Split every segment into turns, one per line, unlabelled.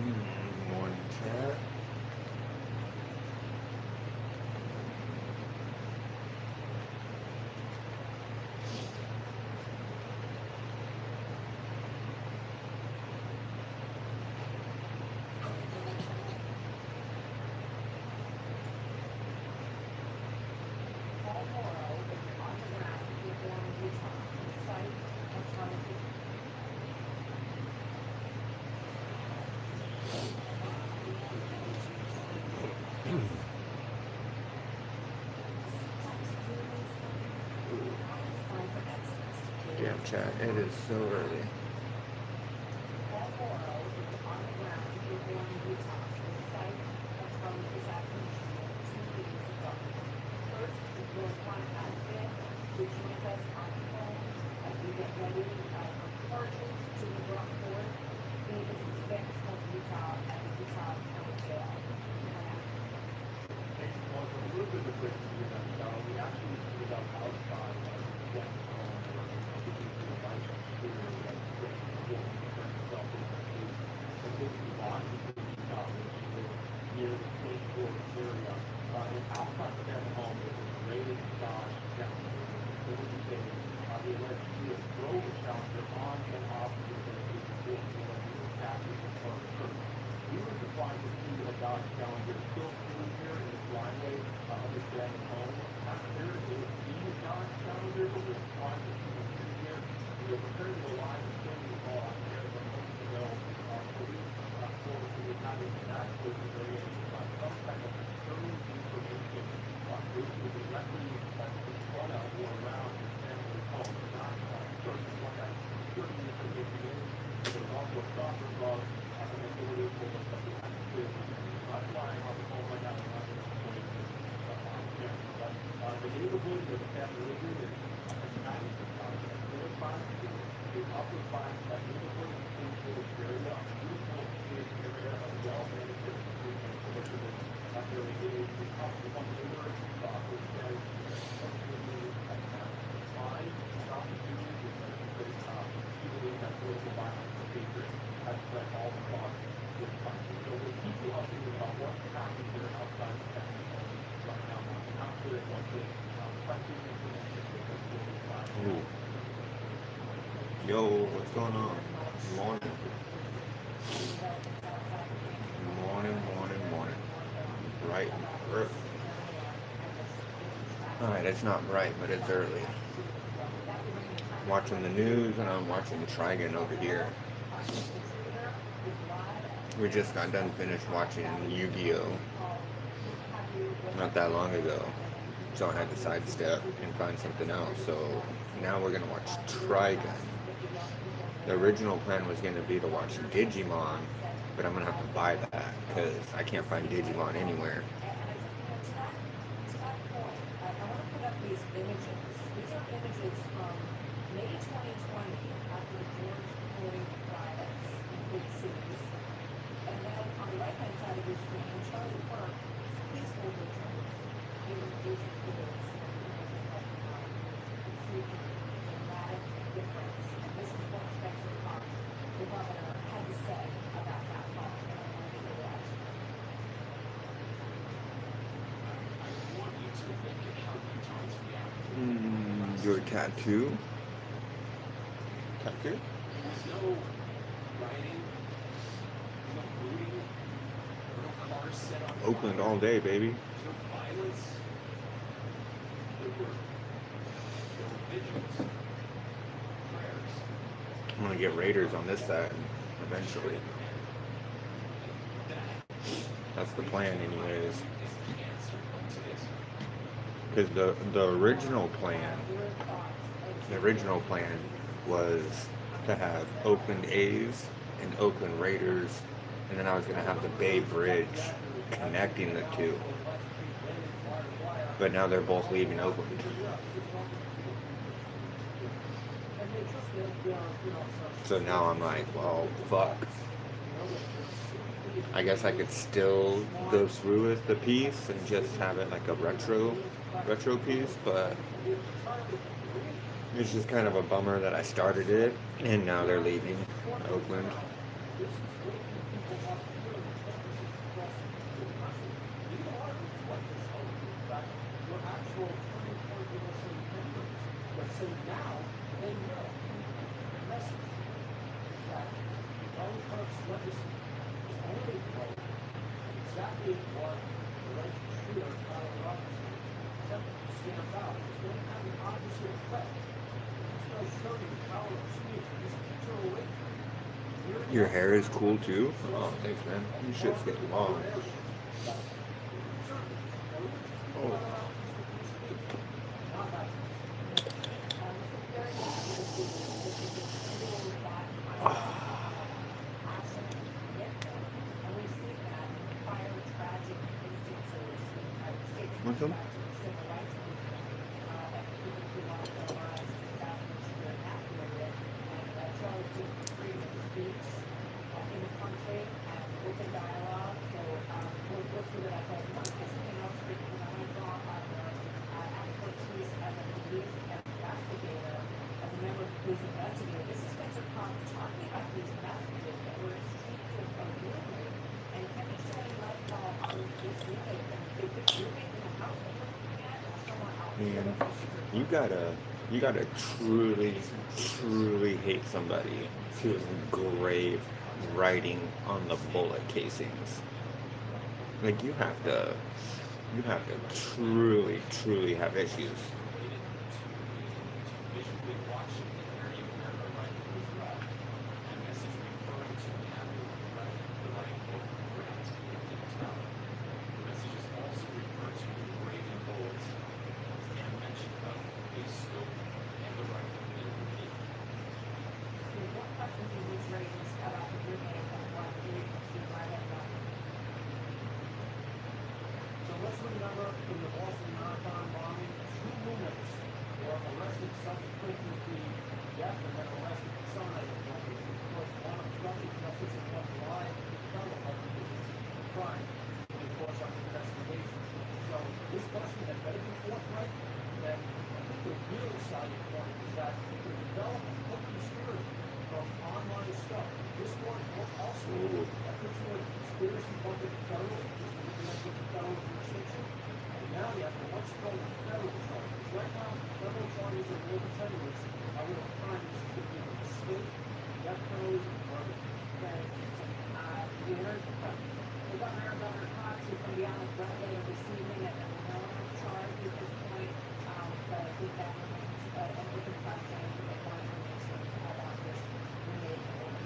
Morning chat. Damn chat, it is so early. Ooh. Yo, what's going on? Morning. Morning. Bright and early. Alright, it's not bright, but it's early. I'm watching the news and I'm watching Trigon over here. We just got done finished watching Yu-Gi-Oh! Not that long ago. So I had to sidestep and find something else. So now we're gonna watch Trigon. The original plan was gonna be to watch Digimon, but I'm gonna have to buy that because I can't find Digimon anywhere. Your tattoo? Tattoo? Oakland all day, baby. I'm gonna get Raiders on this side eventually. That's the plan anyways. Because the original plan was to have Oakland A's and Oakland Raiders, and then I was gonna have the Bay Bridge connecting the two. But now they're both leaving Oakland. So now I'm like, well, fuck. I guess I could still go through with the piece and just have it like a retro piece, but it's just kind of a bummer that I started it and now they're leaving Oakland. Your hair is cool too? Oh, thanks, man. You should get long. Oh. Want some? Man, you gotta truly hate somebody who's engraved writing on the bullet casings. Like you have to truly have issues.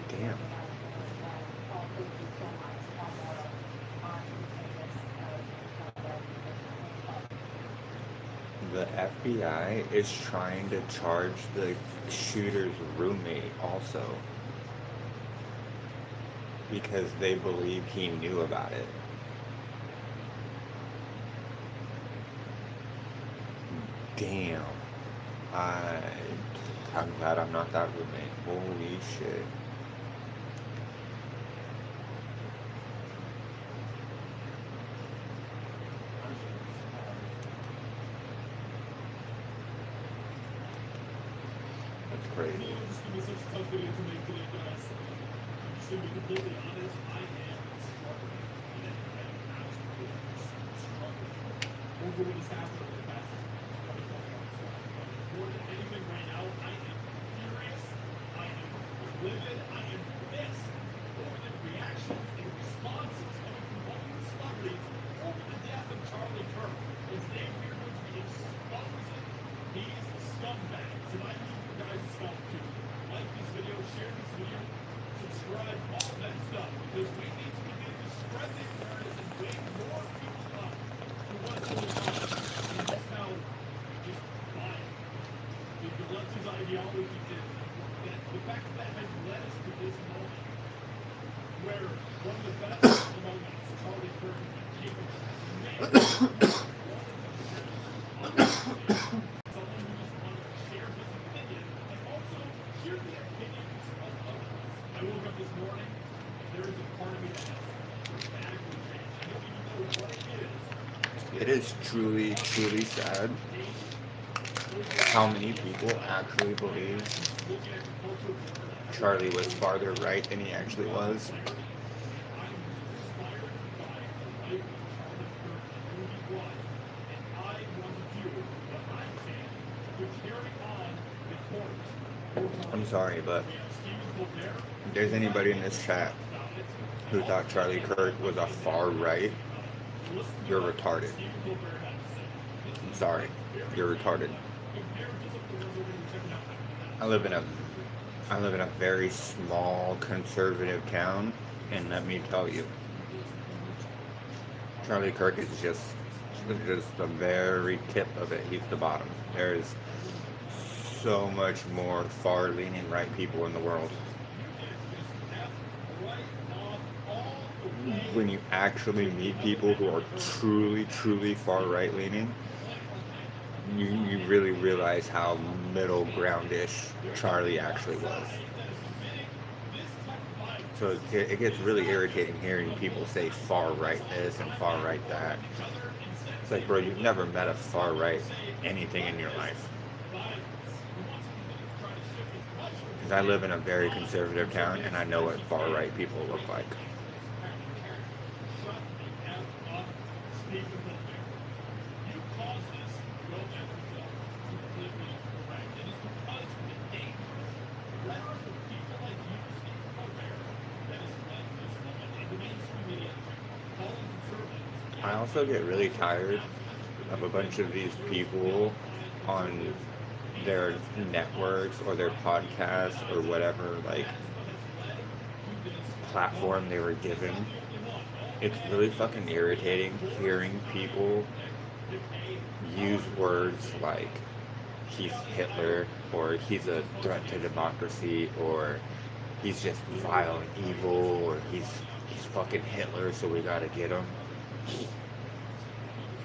Damn. The FBI is trying to charge the shooter's roommate also because they believe he knew about it. Damn. I'm glad I'm not that roommate. Holy shit. That's crazy. It is truly sad how many people actually believe Charlie was farther right than he actually was. I'm sorry, but if there's anybody in this chat who thought Charlie Kirk was a far right, you're retarded. I'm sorry, you're retarded. I live in a very small conservative town, and let me tell you, Charlie Kirk is just the very tip of it. He's the bottom. There's so much more far-leaning right people in the world. When you actually meet people who are truly far right-leaning, you really realize how middle groundish Charlie actually was. So it gets really irritating hearing people say far right this and far right that. It's like, bro, you've never met a far right anything in your life. Because I live in a very conservative town, and I know what far right people look like. I also get really tired of a bunch of these people on their networks or their podcasts or whatever, like, platform they were given. It's really fucking irritating hearing people use words like he's Hitler, or he's a threat to democracy, or he's just vile and evil, or he's fucking Hitler, so we gotta get him.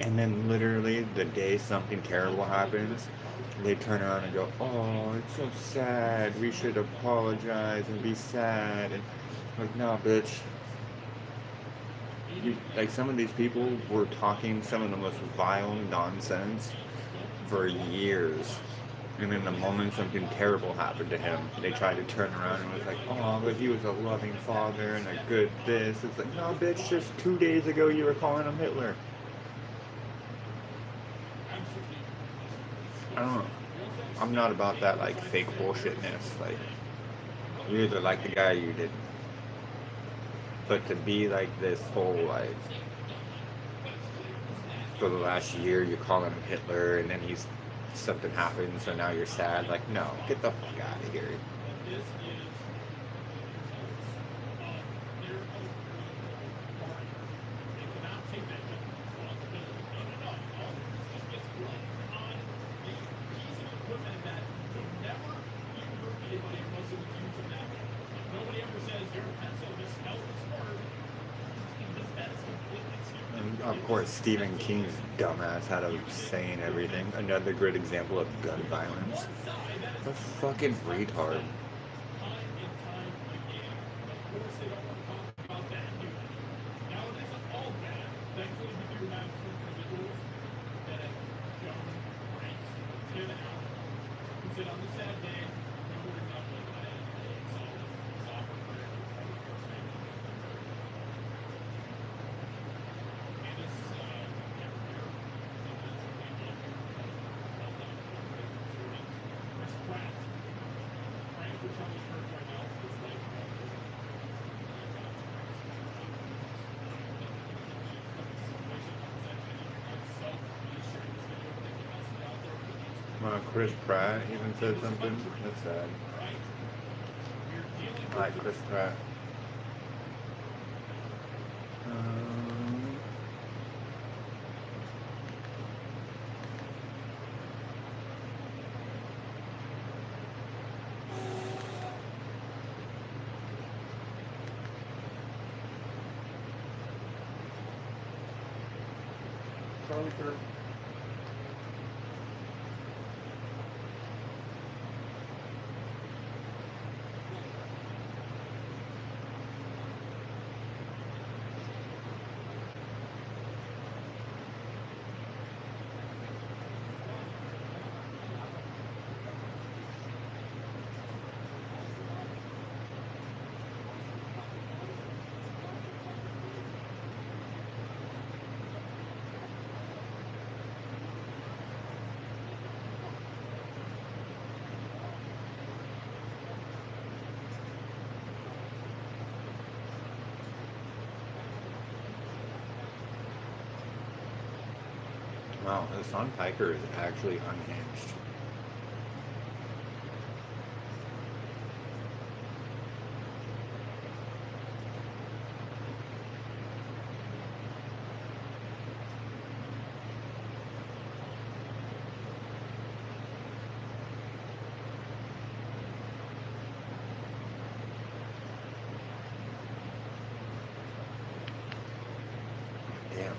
And then literally the day something terrible happens, they turn around and go, oh, it's so sad, we should apologize and be sad. And like, no, bitch. Like, some of these people were talking some of the most vile nonsense for years. And then the moment something terrible happened to him, they tried to turn around and was like, oh, but he was a loving father and a good this. It's like, no, bitch, just 2 days ago you were calling him Hitler. I don't know. I'm not about that, like, fake bullshitness. Like, you either like the guy or you didn't. But to be like this whole, like, for the last year you're calling him Hitler, and then something happens, so now you're sad. Like, no, get the fuck out of here. And of course, Stephen King's dumbass had a saying everything. Another great example of gun violence. A fucking retard. Chris Pratt even said something. That's sad. I like Chris Pratt. Charlie Kirk. Wow, this on Piker is actually unhinged. Damn.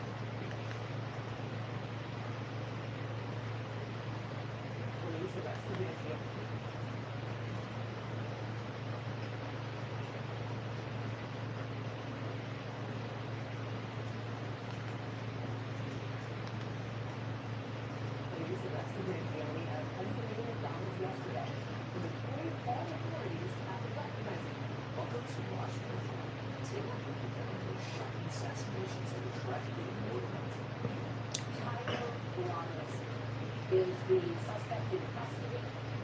Is the suspect in custody?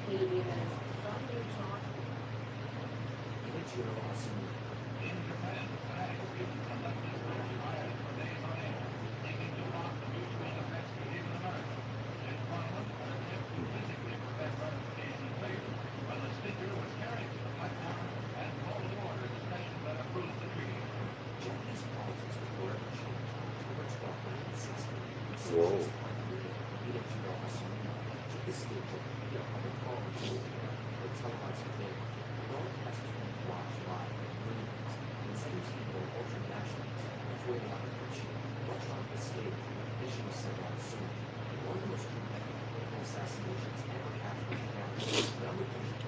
He is from Utah.
Whoa.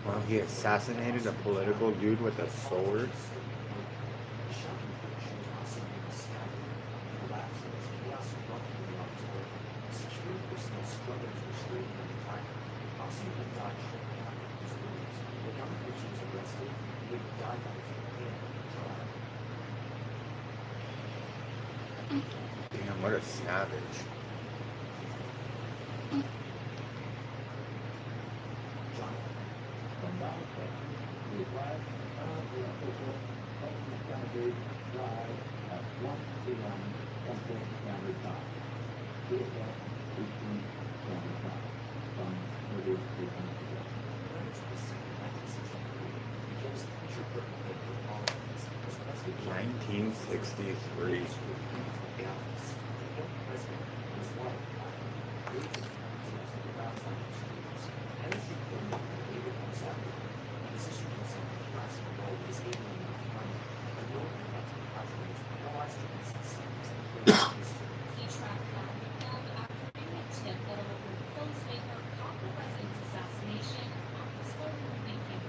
Wow, he assassinated a political dude with a sword? Damn, what a savage. $1963.
He tracked down the film after being a tip that a local clothes maker caught the president's assassination on his phone thinking.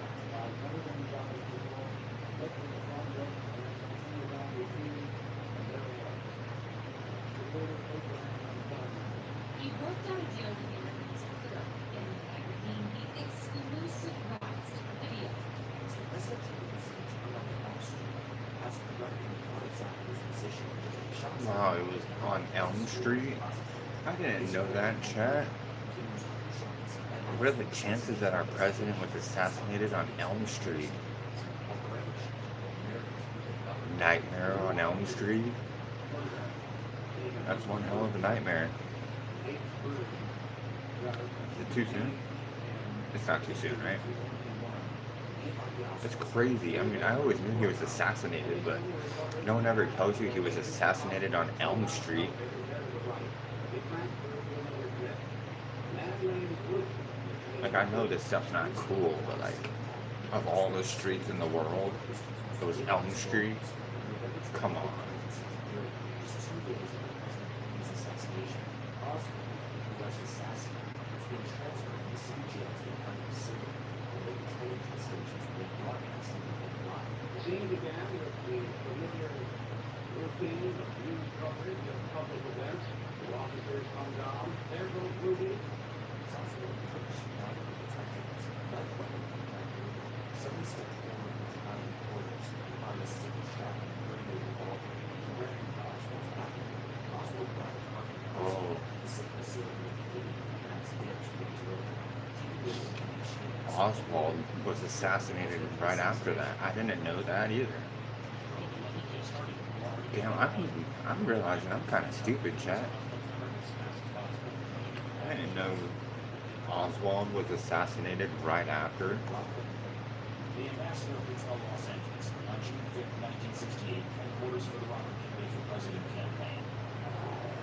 He worked out a deal with the Americans to put up in the magazine the exclusive rights to the video.
Wow, it was on Elm Street? I didn't know that, chat. What are the chances that our president was assassinated on Elm Street? Nightmare on Elm Street? That's one hell of a nightmare. Is it too soon? It's not too soon, right? It's crazy. I mean, I always knew he was assassinated, but no one ever tells you he was assassinated on Elm Street. Like, I know this stuff's not cool, but like, of all the streets in the world, it was Elm Street. Come on.
Scene began with the familiar routine of news coverage of public events. The officers come down. There goes Ruby.
Oh. Oswald was assassinated right after that. I didn't know that either. Damn, I'm realizing I'm kind of stupid, chat. I didn't know Oswald was assassinated right after.
The ambassador of Hotel Los Angeles on June 5th, 1968, headquarters for the Robert Kennedy for President campaign.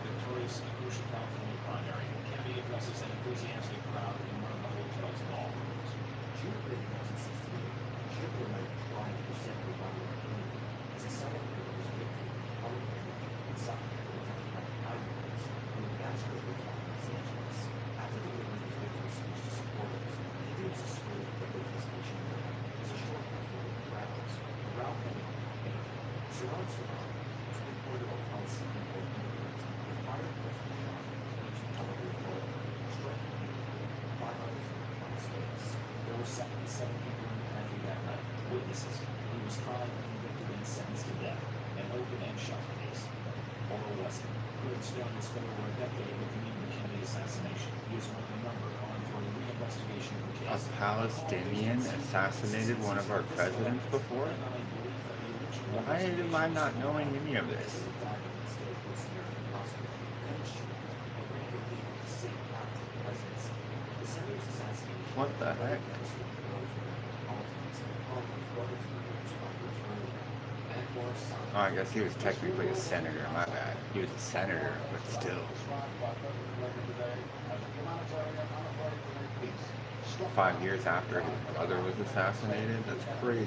Victorious in the crucial California primary, Kennedy addresses an enthusiastic crowd in one of the hotel's ballrooms.
June 5th, 1968, Hitler might try to present the Robert Kennedy as a celebrator of his victory in California and South Carolina highways when the ambassador of Los Angeles, after delivering his victory speech to supporters, he gives a story that they was mentioned as a short before the crowds around him and surround was reported on policy and immigrants with fire president each television oil striking people 5 hours on space.
There were 77 people in the pantry that night, witnesses. He was tried and convicted and sentenced to death, an open and shut case. Oral Weston, who had spent over a decade looking into the Kennedy assassination, he is one of a number calling for a reinvestigation of the
A
case.
Palestinian assassinated one of our presidents before? Why am I not knowing any of this? What the heck? Oh, I guess he was technically a senator, my bad. He was a senator, but still. 5 years after his brother was assassinated? That's crazy.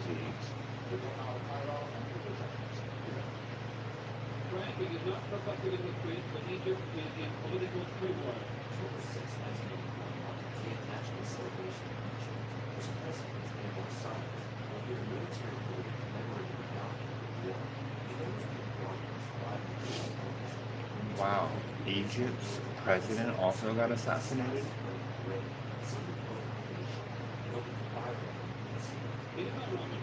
Fracking is not reflected in the print, but Egypt is in political turmoil.
October 6, 1981 marked a day of national celebration in Egypt as presidents and both sides will hear military voting commemorating the outcome of the war. The event was being broadcast live on television.
Wow, Egypt's president also got assassinated?
Some reported and opened fire on the scene.
In a moment,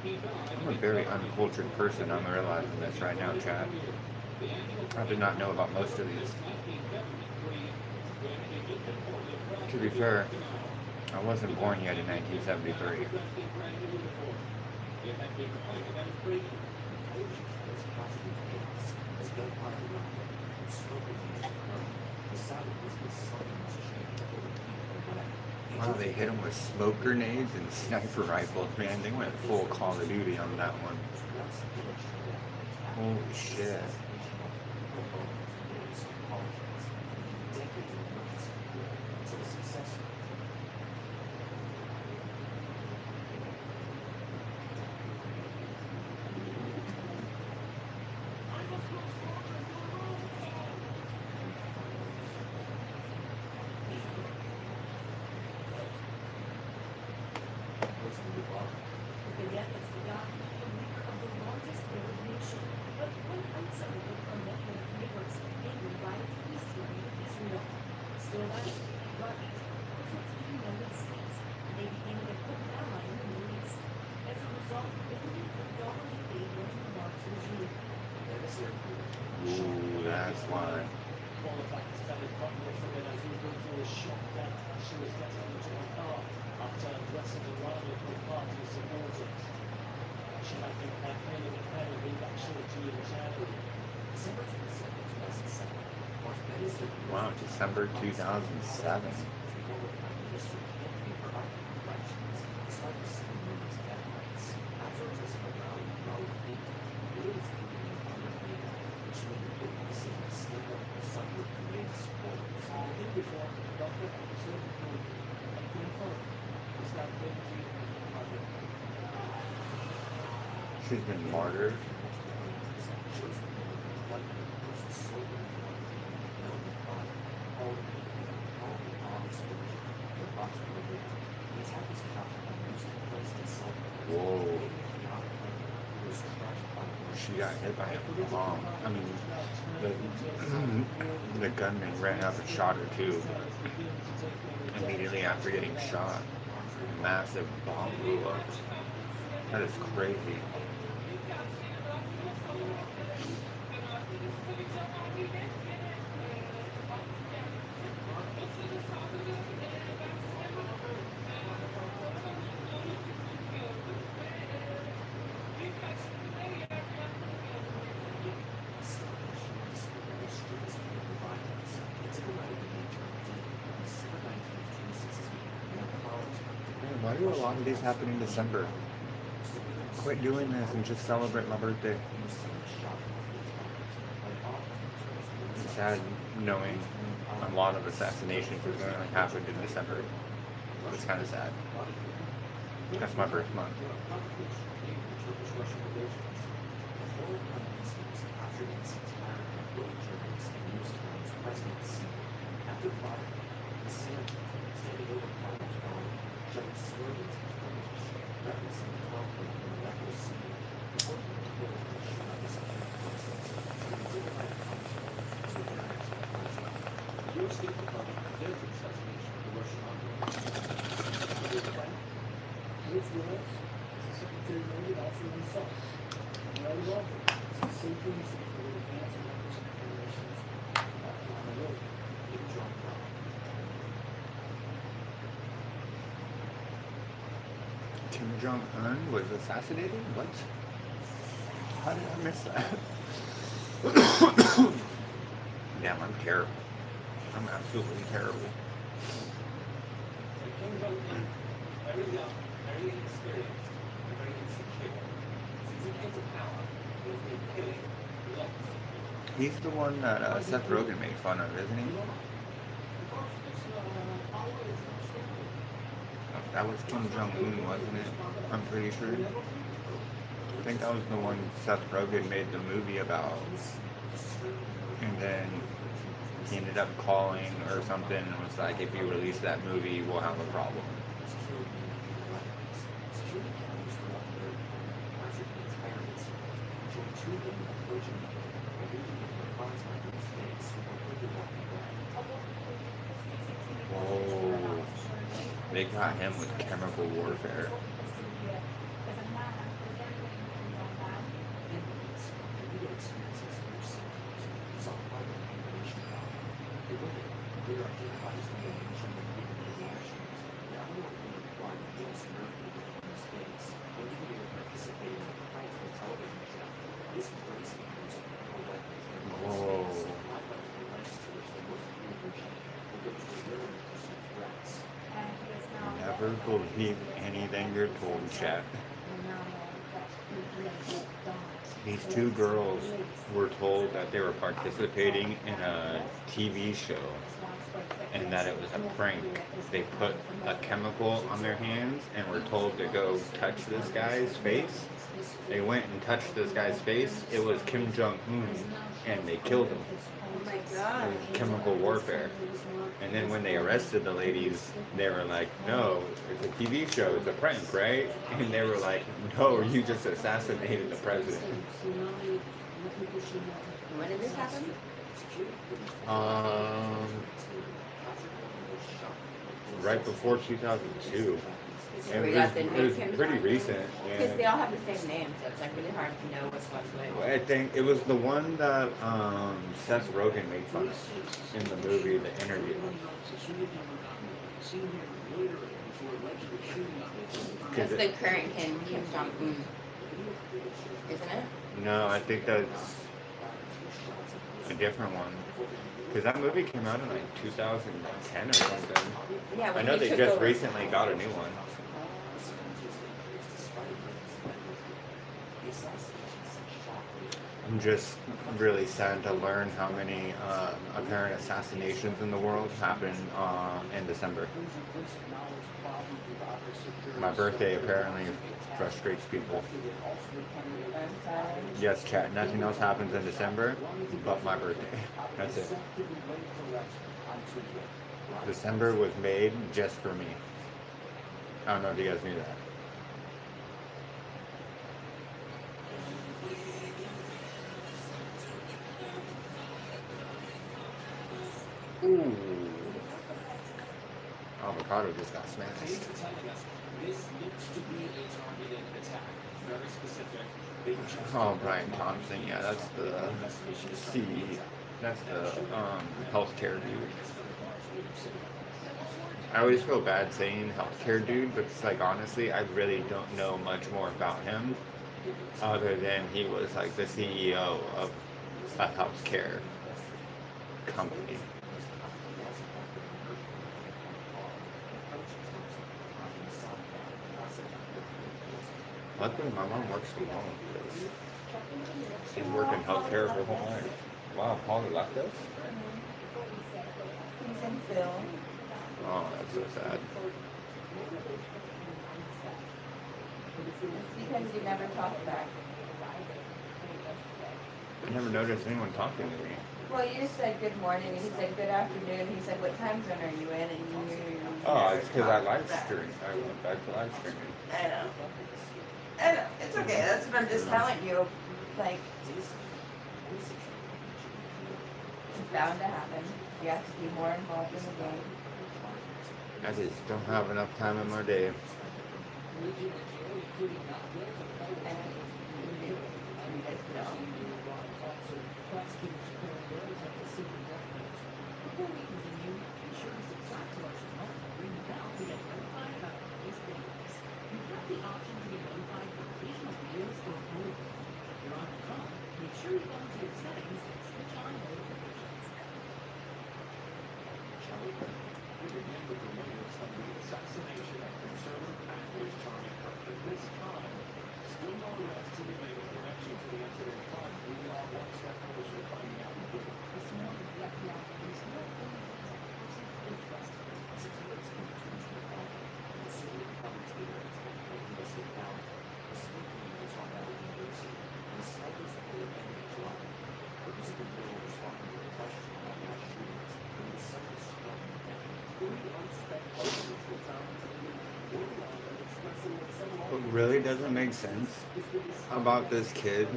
he died.
I'm a very uncultured person. I'm realizing this right now, Chad. I did not know about most of these. To be fair, I wasn't born yet in 1973. Wow, they hit him with smoke grenades and sniper rifles, man. They went full Call of Duty on that one. Holy shit.
The death is forgotten, the leader of the largest Arab nation, but one unsettled from the head of neighbors, angry by its peace treaty with Israel. Still left, but Egypt was not the United States, and they became an important ally in the Middle East. As a result, billions of dollars of aid went to the Marx regime.
Ooh, that's why.
While the Pakistani Prime Minister Benazir Bhutto was shocked that she was getting into her car after addressing the rival party supporters. She had been campaigning ahead of the election in January.
December 22nd, 2007, was Benazir
Wow, December 2007.
despite receiving numerous death threats. After addressing a rally in Raleigh, millions of people in America, which made the big decision to stand up for Sunday Creative supporters.
In before, Dr. Anderson and confirmed is that Benazir was murdered.
She's been martyred. Whoa. She got hit by a bomb. I mean, the gunman ran up and shot her too. Immediately after getting shot, a massive bomb blew up. That is crazy. Why do a lot of these happen in December? Quit doing this and just celebrate my birthday. It's sad knowing a lot of assassinations are going to happen in December. It's kind of sad. That's my birth month. Kim Jong-un was assassinated? What? How did I miss that? Damn, I'm terrible. I'm absolutely terrible. He's the one that Seth Rogen made fun of, isn't he? That was Kim Jong-un, wasn't it? I'm pretty sure. I think that was the one Seth Rogen made the movie about. And then he ended up calling or something and was like, if you release that movie, we'll have a problem. Whoa. They got him with chemical warfare. Whoa. Never believe anything you're told, chat. These two girls were told that they were participating in a TV show and that it was a prank. They put a chemical on their hands and were told to go touch this guy's face. They went and touched this guy's face. It was Kim Jong-un and they killed him.
Oh my god.
It was chemical warfare. And then when they arrested the ladies, they were like, no, it's a TV show, it's a prank, right? And they were like, no, you just assassinated the president.
When did this happen?
Right before 2002.
So
And
we
it
got
was,
the
it was
new Kim
pretty
Jong-un.
recent.
Because they
Yeah.
all have the same name, so it's like really hard to know what's what.
I think it was the one that Seth Rogen made fun of in the movie, The Interview.
That's the current Kim Jong-un, isn't it?
No, I think that's a different one. Because that movie came out in like 2010 or something.
Yeah,
I
when
know
he
they
took
just
over.
recently got a new one. I'm just really sad to learn how many apparent assassinations in the world happen in December. My birthday apparently frustrates people. Yes, chat. Nothing else happens in December but my birthday. That's it. December was made just for me. I don't know if you guys knew that. Ooh. Avocado just got smashed.
Police are telling us this looks to be a targeted attack. Very specific. They were just
Oh, Brian Thompson. Yeah, that's the healthcare dude. I always feel bad saying healthcare dude, but it's like honestly, I really don't know much more about him other than he was like the CEO of a healthcare company. Luckily, my mom works from home because she's worked in healthcare her whole life. Wow, Polly left us?
He's in film.
Oh, that's so sad.
It's because you never talk back.
I never noticed anyone talking to me.
Well, you said good morning, and he said good afternoon. He said, what time zone are you in? And you
Oh,
never
it's because I
talked
live
back.
stream. I went back to live streaming.
I know. I know. It's okay. That's what I'm just telling you. Like, it's bound to happen. You have to be more involved in the game.
I just don't have enough time in my day.
And you just know.
Before we continue, be sure to subscribe to our channel and ring the bell to get notified about our latest videos. You have the option to be notified for occasional videos or only. If you're on your phone, make sure you go into your settings and switch on notifications.
We begin with the latest on the assassination of conservative activist Charlie Kirk. At this time, still no arrests to be made in connection to the incident, but we are one step closer to finding out who did it.
This morning, the FBI released more information on a person interested.
What really doesn't make sense about this kid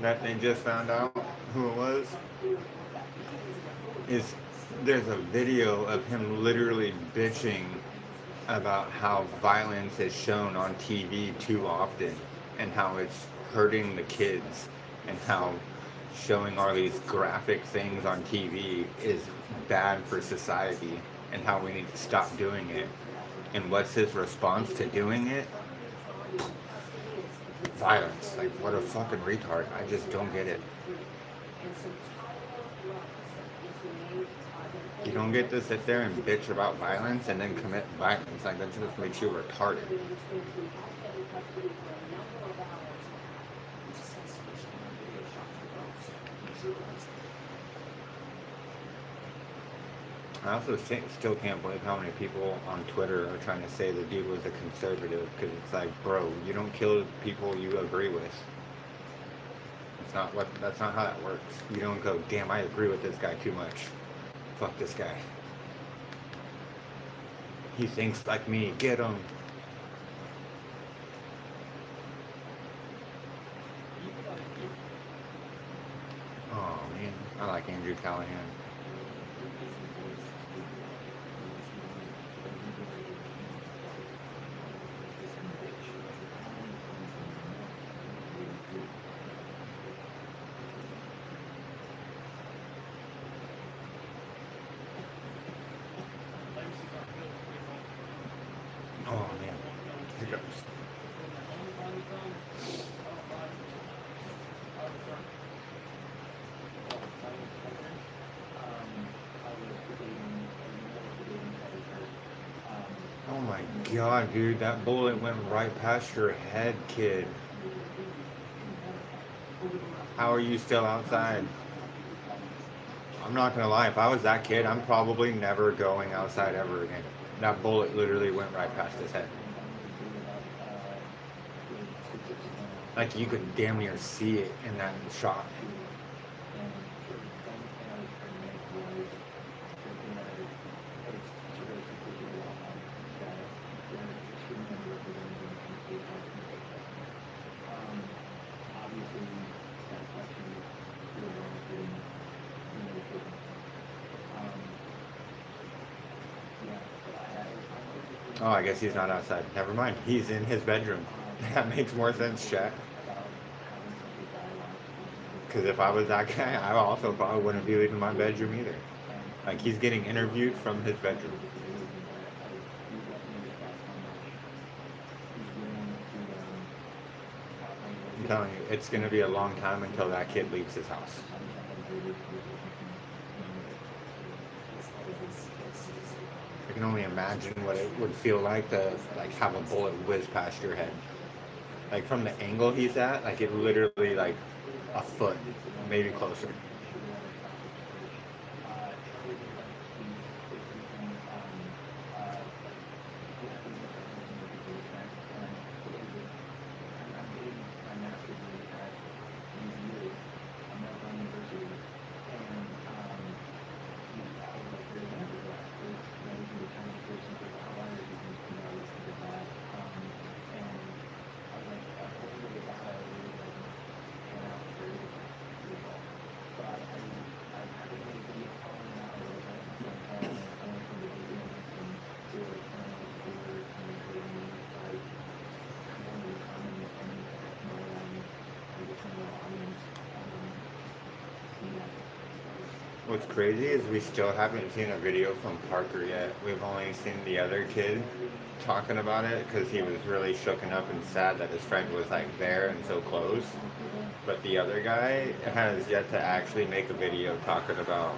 that they just found out who it was is there's a video of him literally bitching about how violence is shown on TV too often and how it's hurting the kids and how showing all these graphic things on TV is bad for society and how we need to stop doing it. And what's his response to doing it? Violence. Like, what a fucking retard. I just don't get it. You don't get to sit there and bitch about violence and then commit violence. Like, that just makes you retarded. I also still can't believe how many people on Twitter are trying to say the dude was a conservative, because it's like, bro, you don't kill people you agree with. That's not how that works. You don't go, damn, I agree with this guy too much. Fuck this guy. He thinks like me, get him. Oh man, I like Andrew Callahan. Oh man, here goes. Oh my god, dude, that bullet went right past your head, kid. How are you still outside? I'm not gonna lie, if I was that kid, I'm probably never going outside ever again. That bullet literally went right past his head. Like, you could damn near see it in that shot. Oh, I guess he's not outside. Never mind. He's in his bedroom. That makes more sense, Shaq. Because if I was that guy, I also probably wouldn't be leaving my bedroom either. Like, he's getting interviewed from his bedroom. I'm telling you, it's going to be a long time until that kid leaves his house. I can only imagine what it would feel like to have a bullet whiz past your head. Like from the angle he's at, like it literally like a foot, maybe closer. What's crazy is we still haven't seen a video from Parker yet. We've only seen the other kid talking about it because he was really shooken up and sad that his friend was like there and so close. But the other guy has yet to actually make a video talking about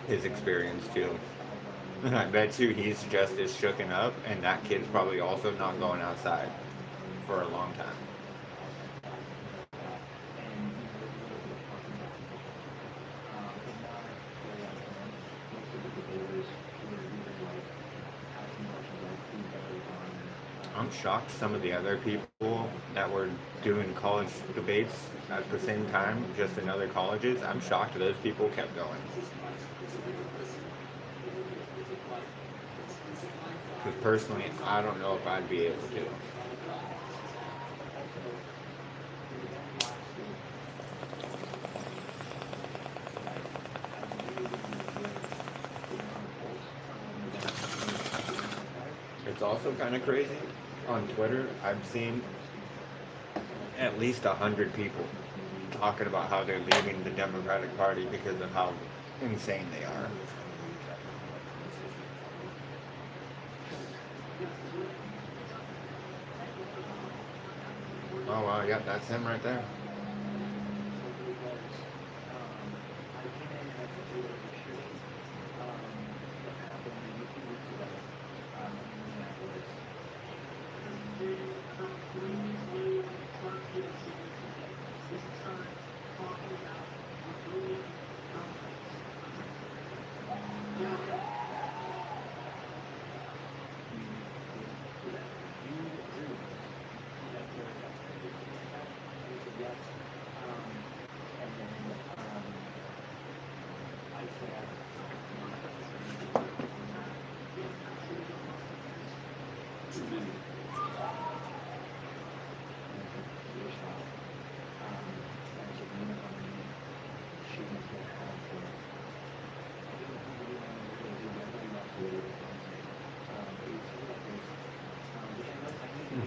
his experience too. And I bet you he's just as shooken up, and that kid's probably also not going outside for a long time. I'm shocked some of the other people that were doing college debates at the same time, just in other colleges, I'm shocked those people kept going. Because personally, I don't know if I'd be able to. It's also kind of crazy. On Twitter, I've seen at least 100 people talking about how they're leaving the Democratic Party because of how insane they are. Oh wow, yeah, that's him right there.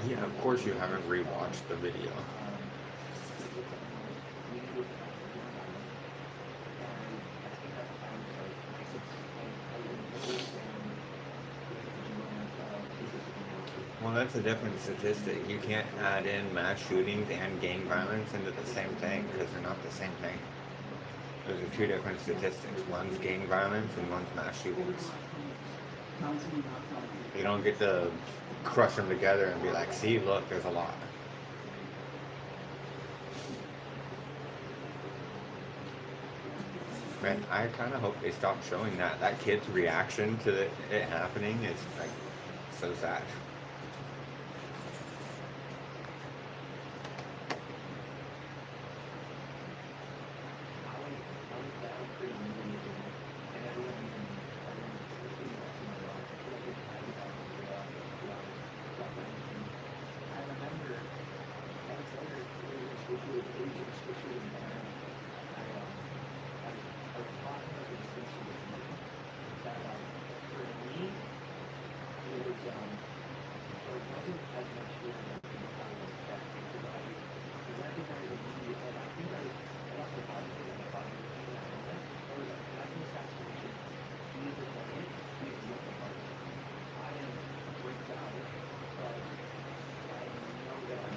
Yeah, of course you haven't rewatched the video. Well, that's a different statistic. You can't add in mass shootings and gang violence into the same thing because they're not the same thing. Those are two different statistics. One's gang violence and one's mass shootings. You don't get to crush them together and be like, see, look, there's a lot. Man, I kind of hope they stop showing that. That kid's reaction to it happening is like so sad.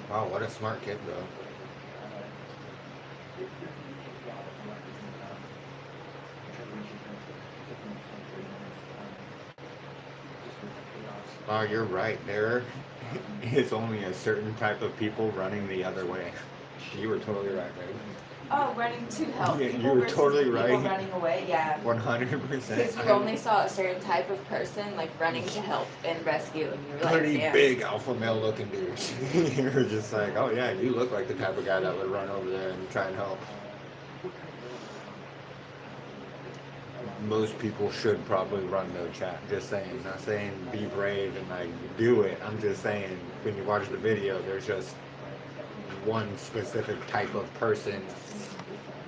Wow, what a smart kid, though. Oh, you're right. There is only a certain type of people running the other way. You were totally right, babe.
Oh, running to help
Yeah,
people
you were
versus
totally
the people
right.
running away. Yeah.
100%.
Because you only saw a certain type of person like running to help and rescue, and you're like,
Pretty
damn.
big alpha male looking dudes. You're just like, oh yeah, you look like the type of guy that would run over there and try and help. Most people should probably run though, chat. Just saying. Not saying be brave and like do it. I'm just saying when you watch the video, there's just one specific type of person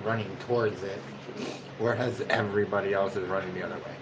running towards it, whereas everybody else is running the other way.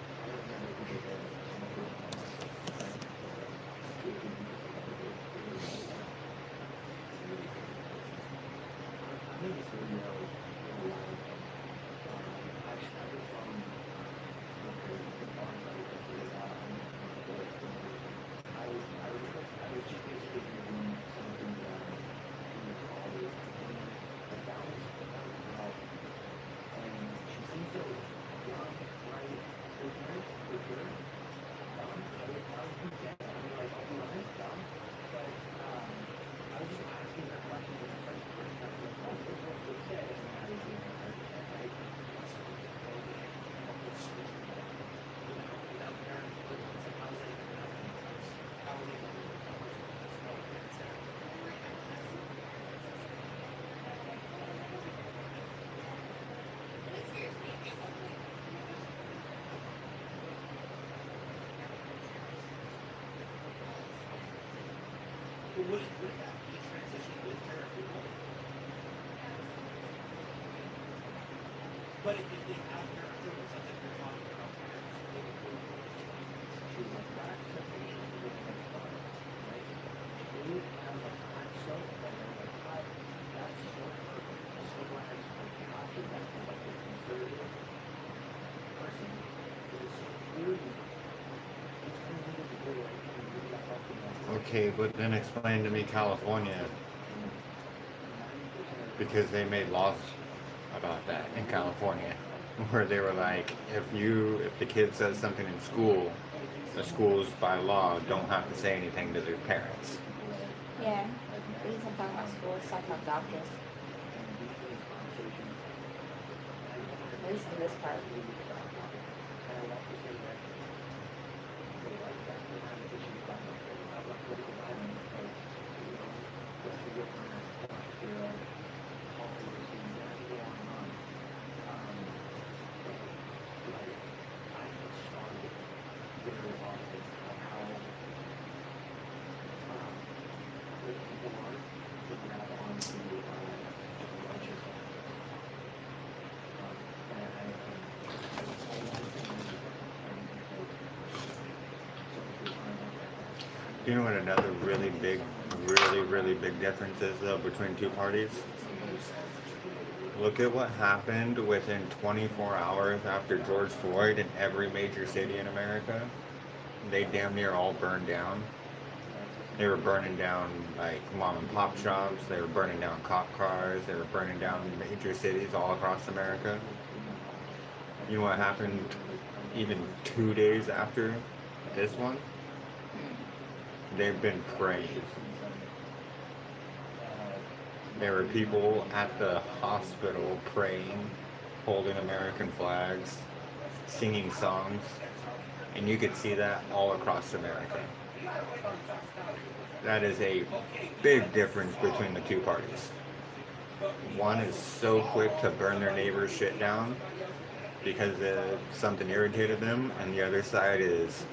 Okay, but then explain to me California, because they made laws about that in California, where they were like, if the kid says something in school, the schools by law don't have to say anything to their parents.
Yeah. But he's not talking about school, he's talking about doctors. At least in this part.
You know what another really big difference is though between two parties? Look at what happened within 24 hours after George Floyd in every major city in America. They damn near all burned down. They were burning down like mom and pop shops, they were burning down cop cars, they were burning down major cities all across America. You know what happened even 2 days after this one? They've been praying. There were people at the hospital praying, holding American flags, singing songs, and you could see that all across America. That is a big difference between the two parties. One is so quick to burn their neighbor's shit down because something irritated them, and the other side is,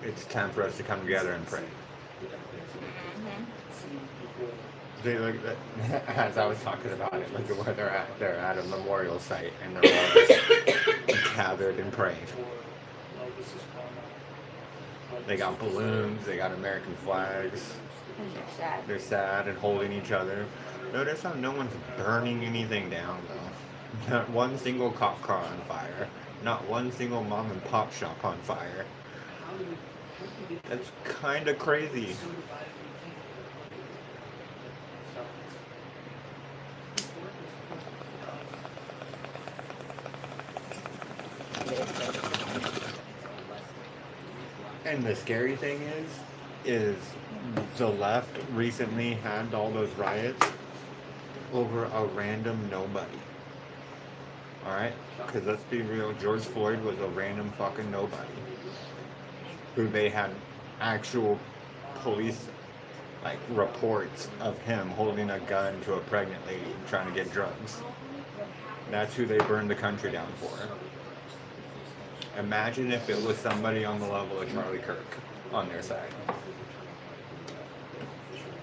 it's time for us to come together and pray. They look at, as I was talking about it, look at where they're at. They're at a memorial site and they're all just gathered and praying. They got balloons, they got American flags.
And they're sad.
They're sad and holding each other. Notice how no one's burning anything down though. Not one single cop car on fire. Not one single mom and pop shop on fire. That's kind of crazy. And the scary thing is the left recently had all those riots over a random nobody. Alright? Because let's be real, George Floyd was a random fucking nobody. Who they had actual police like reports of him holding a gun to a pregnant lady trying to get drugs. That's who they burned the country down for. Imagine if it was somebody on the level of Charlie Kirk on their side.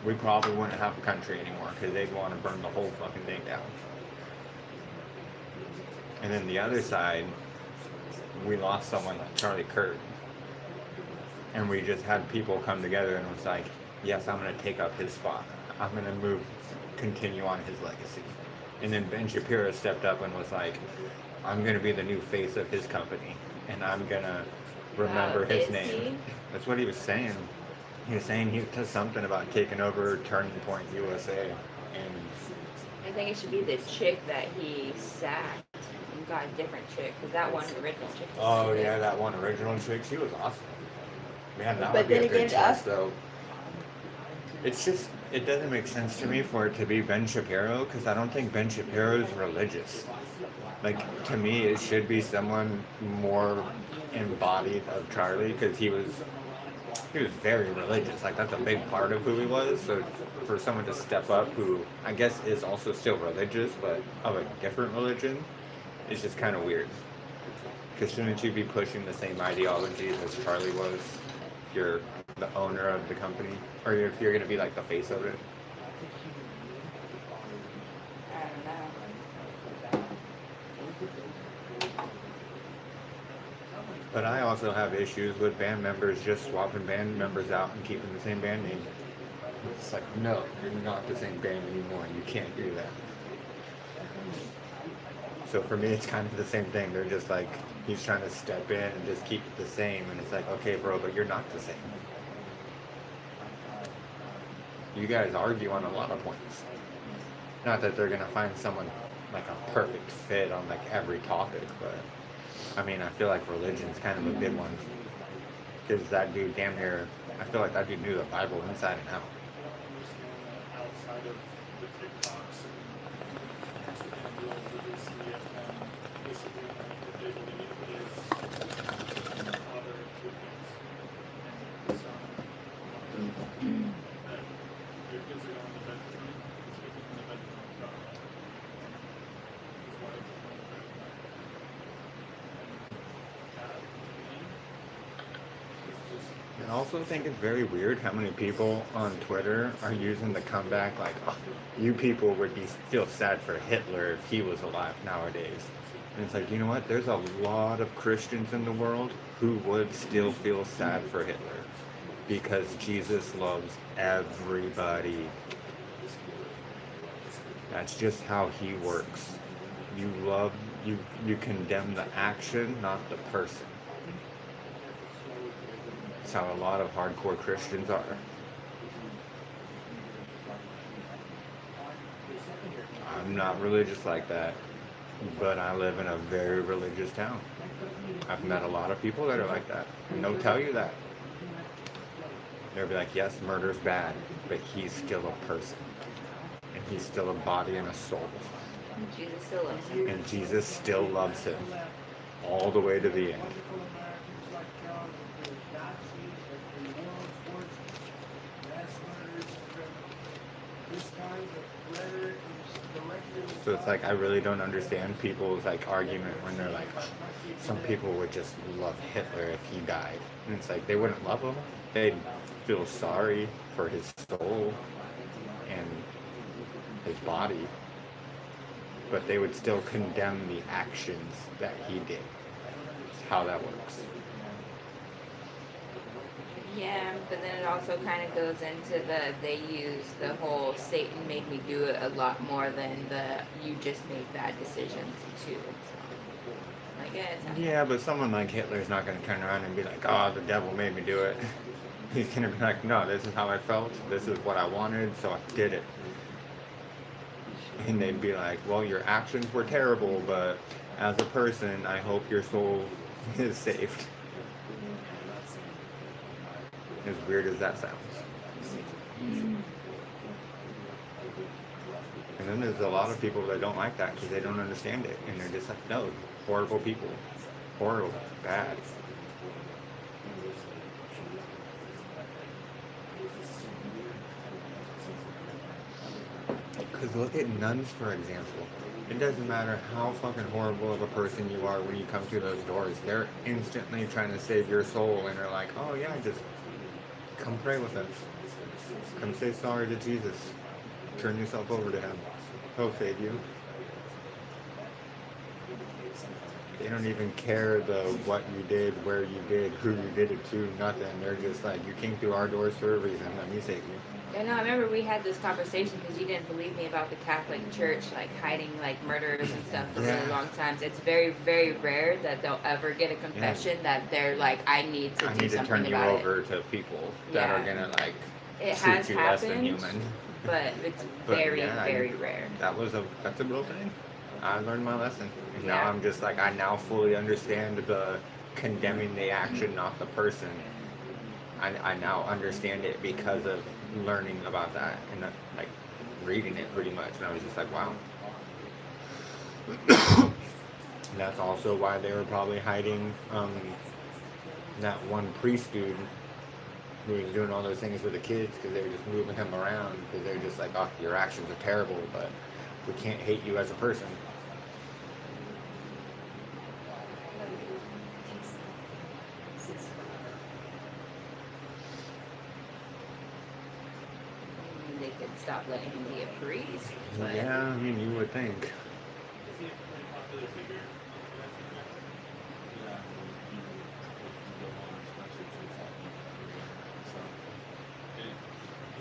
We probably wouldn't have a country anymore because they'd want to burn the whole fucking thing down. And then the other side, we lost someone like Charlie Kirk. And we just had people come together and was like, yes, I'm going to take up his spot. I'm going to continue on his legacy. And then Ben Shapiro stepped up and was like, I'm going to be the new face of his company. And I'm going to remember his name. That's what he was saying. He was saying he does something about taking over Turning Point USA. And
I think it should be the chick that he sacked. You got a different chick, because that one original chick was
oh
stupid.
yeah, that one original chick, she was awesome. Man, that
But
would be
then
a good
again,
choice
us-
though. It's just, it doesn't make sense to me for it to be Ben Shapiro, because I don't think Ben Shapiro is religious. Like, to me, it should be someone more embodied of Charlie, because he was very religious. Like, that's a big part of who he was. So for someone to step up who I guess is also still religious, but of a different religion, is just kind of weird. Because shouldn't you be pushing the same ideologies as Charlie was? If you're the owner of the company, or if you're going to be like the face of it.
I don't know.
But I also have issues with band members just swapping band members out and keeping the same band name. It's like, no, you're not the same band anymore. You can't do that. So for me, it's kind of the same thing. They're just like, he's trying to step in and just keep it the same. And it's like, okay, bro, but you're not the same. You guys argue on a lot of points. Not that they're going to find someone like a perfect fit on like every topic, but I mean, I feel like religion's kind of a big one. Because that dude damn near, I feel like that dude knew the Bible inside and out.
Outside of the TikToks and Instagram reels that we see of them basically what they believe is other opinions. And some that your kids are going to bed tonight, it's getting in the bedroom on top. His wife is going to bed tonight. That, to me, is just
I also think it's very weird how many people on Twitter are using the comeback like, oh, you people would feel sad for Hitler if he was alive nowadays. And it's like, you know what? There's a lot of Christians in the world who would still feel sad for Hitler because Jesus loves everybody. That's just how he works. You condemn the action, not the person. That's how a lot of hardcore Christians are. I'm not religious like that, but I live in a very religious town. I've met a lot of people that are like that, and they'll tell you that. They'll be like, yes, murder's bad, but he's still a person, and he's still a body and a soul,
Jesus still loves him.
and Jesus still loves him all the way to the end. So it's like, I really don't understand people's like argument when they're like, oh, some people would just love Hitler if he died. And it's like, they wouldn't love him. They'd feel sorry for his soul and his body. But they would still condemn the actions that he did. It's how that works.
Yeah, but then it also kind of goes into they use the whole Satan made me do it a lot more than the you just made bad decisions too. So, like,
Yeah, but someone like Hitler's not going to turn around and be like, oh, the devil made me do it. He's going to be like, no, this is how I felt. This is what I wanted, so I did it. And they'd be like, well, your actions were terrible, but as a person, I hope your soul is saved. As weird as that sounds. And then there's a lot of people that don't like that because they don't understand it. And they're just like, no, horrible people. Horrible. Bad. Because look at nuns, for example. It doesn't matter how fucking horrible of a person you are when you come through those doors. They're instantly trying to save your soul. And they're like, oh yeah, just come pray with us. Come say sorry to Jesus. Turn yourself over to him. He'll save you. They don't even care what you did, where you did, who you did it to, nothing. They're just like, you came through our doors for a reason. Let me save you.
Yeah, no, I remember we had this conversation because you didn't believe me about the Catholic Church, like hiding like murderers and stuff for really long times. It's very, very rare that they'll ever get a confession that they're like, I need to do something about it.
I need to turn you over to people that are gonna like treat you less than human.
But it's very, very rare.
That's a real thing. I learned my lesson. And now I'm just like, I now fully understand the condemning the action, not the person. I now understand it because of learning about that and like reading it pretty much. And I was just like, wow. That's also why they were probably hiding that one priest dude who was doing all those things with the kids, because they were just moving him around because they're just like, oh, your actions are terrible, but we can't hate you as a person.
They could stop letting him be a priest. But
Yeah, I mean, you would think.
Is he a pretty popular figure?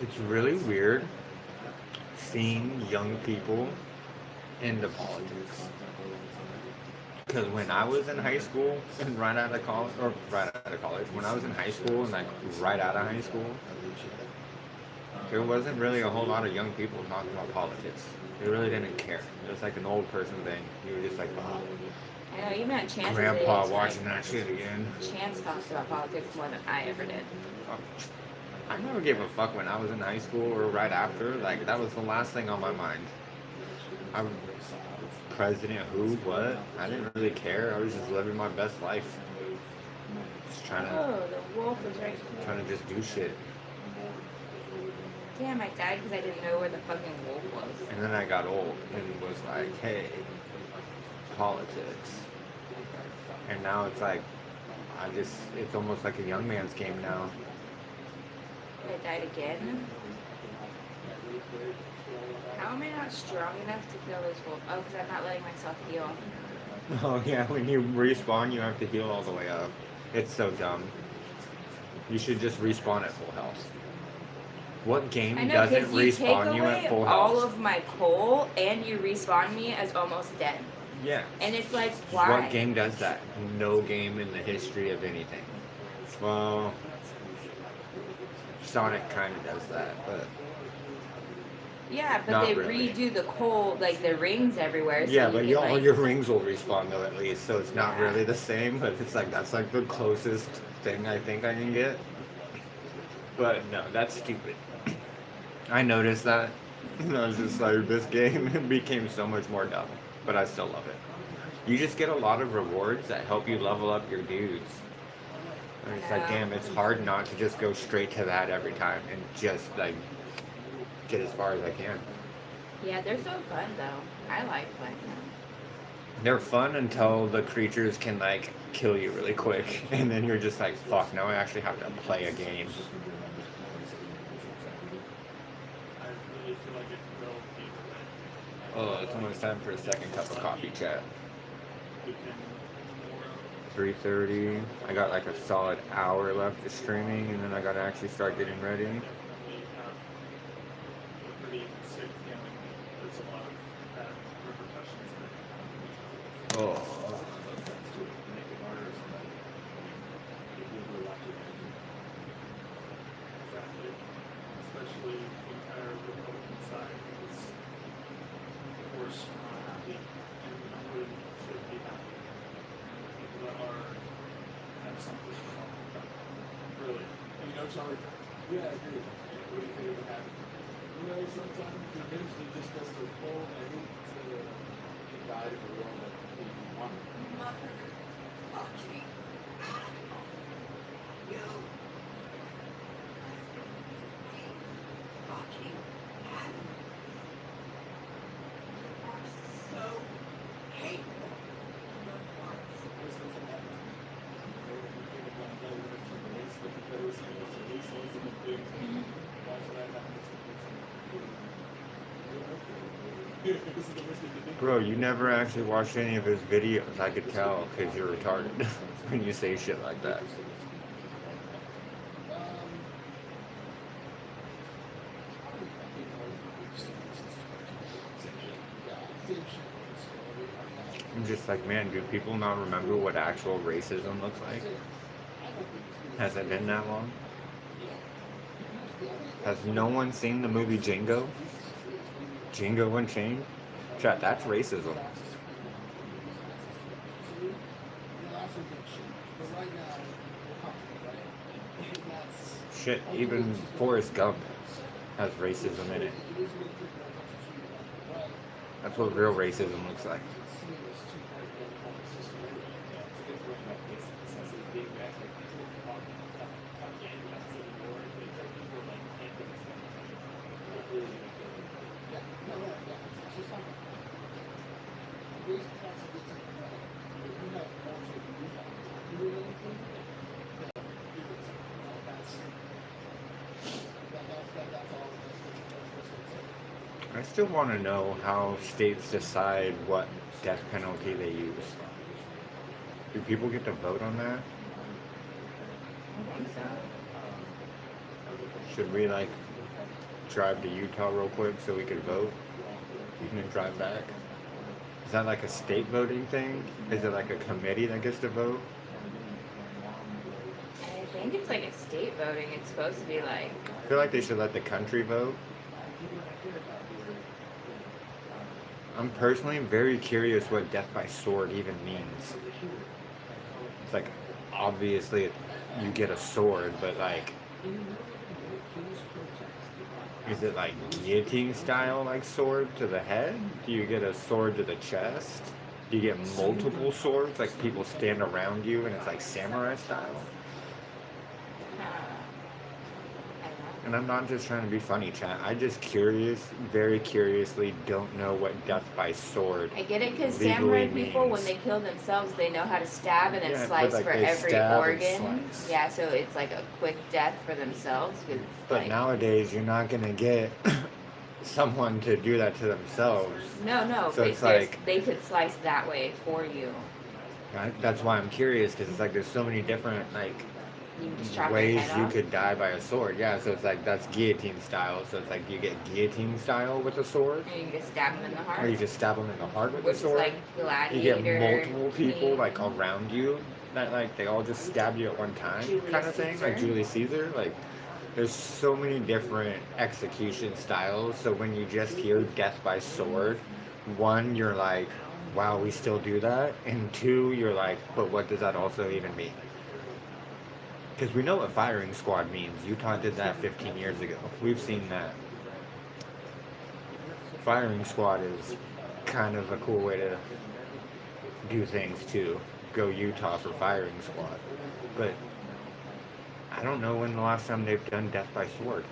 It's really weird seeing young people into politics. Because when I was in high school and right out of college, when I was in high school and like right out of high school, there wasn't really a whole lot of young people talking about politics. They really didn't care. It was like an old person thing. You were just like, oh,
I know, even at Chance's
Grandpa
age,
watching that shit again.
Chance talks about politics more than I ever did.
I never gave a fuck when I was in high school or right after. Like, that was the last thing on my mind. President who, what? I didn't really care. I was just living my best life. Just trying
The wolf was right
to just do shit.
Damn, I died because I didn't know where the fucking wolf was.
And then I got old and was like, hey, politics. And now it's like, it's almost like a young man's game now.
I died again? How am I not strong enough to kill this wolf? Oh, because I'm not letting myself heal.
Oh yeah, when you respawn, you have to heal all the way up. It's so dumb. You should just respawn at full health. What game doesn't respawn you at full health?
All of my coal and you respawn me as almost dead.
Yeah.
And it's like, why?
What game does that? No game in the history of anything. Well, Sonic kind of does that, but
yeah, but
not
they
really.
redo the coal, like the rings everywhere. So
yeah, but all
like,
your rings will respawn though at least, so it's not really the same. But it's like that's like the closest thing I think I can get. But no, that's stupid. I noticed that. And I was just like, this game became so much more dumb, but I still love it. You just get a lot of rewards that help you level up your dudes. And it's like, damn, it's hard not to just go straight to that every time and just like get as far as I can.
Yeah, they're so fun though. I like playing them.
They're fun until the creatures can like kill you really quick, and then you're just like, fuck, now I actually have to play a game.
I really feel like it can go either way.
Oh, it's almost time for a second cup of coffee, chat.
We can
3:30. I got like a solid hour left of streaming, and then I gotta actually start getting ready.
we have a pretty sick feeling. There's a lot of bad repercussions that
Oh.
make it harder. Exactly. Especially the entire Republican side is, of course, not happy and really should be happy. People that have something wrong. Really. And Charlie. Yeah, I agree. What do you think would happen? You know, sometimes the eventually just has to pull and he died of a world that he wanted.
Mother, fucking animal. You. Fucking animal. You are so hateful. Your hearts.
What's the thing happening? You think about that when it's from the race, the Confederacy was the race, was the big thing. Why should that happen? This is the worst thing to do.
Bro, you never actually watched any of his videos. I could tell because you're retarded when you say shit like that. I'm just like, man, do people not remember what actual racism looks like? Has it been that long? Has no one seen the movie Django? Django Unchained? Chat, that's racism. Shit, even Forrest Gump has racism in it. That's what real racism looks like. I still want to know how states decide what death penalty they use. Do people get to vote on that?
I think so.
Should we like drive to Utah real quick so we could vote and then drive back? Is that like a state voting thing? Is it like a committee that gets to vote?
I think it's like a state voting. It's supposed to be like.
I feel like they should let the country vote. I'm personally very curious what death by sword even means. It's like, obviously you get a sword, but like, is it like guillotine style, like sword to the head? Do you get a sword to the chest? Do you get multiple swords, like people stand around you and it's like samurai style? And I'm not just trying to be funny, chat. I just very curiously don't know what death by sword
I get it because
legally
samurai people, when
means.
they kill themselves, they know how to stab and then
Yeah, but,
slice
like,
for
they
every
stab and
organ.
slice.
Yeah, so it's like a quick death for themselves. 'Cause it's
But
like,
nowadays, you're not gonna get someone to do that to themselves.
no,
So
but
it's like,
they could slice that way for you.
that's why I'm curious, because it's like there's so many different like
You can just chop your
ways
head
you
off.
could die by a sword. Yeah, so it's like that's guillotine style. So it's like you get guillotine style with a sword,
And you can just stab them in the heart.
or you just stab them in the heart with
Which
a
is
sword.
like
You
gladiator.
get multiple people
King.
like around you that like they all just stab you at one time,
Julius
kind of thing, like
Caesar.
Julius Caesar. Like there's so many different execution styles. So when you just hear death by sword, one, you're like, wow, we still do that, and two, you're like, but what does that also even mean? Because we know what firing squad means. Utah did that 15 years ago. We've seen that. Firing squad is kind of a cool way to do things too. Go Utah for firing squad. But I don't know when the last time they've done death by sword.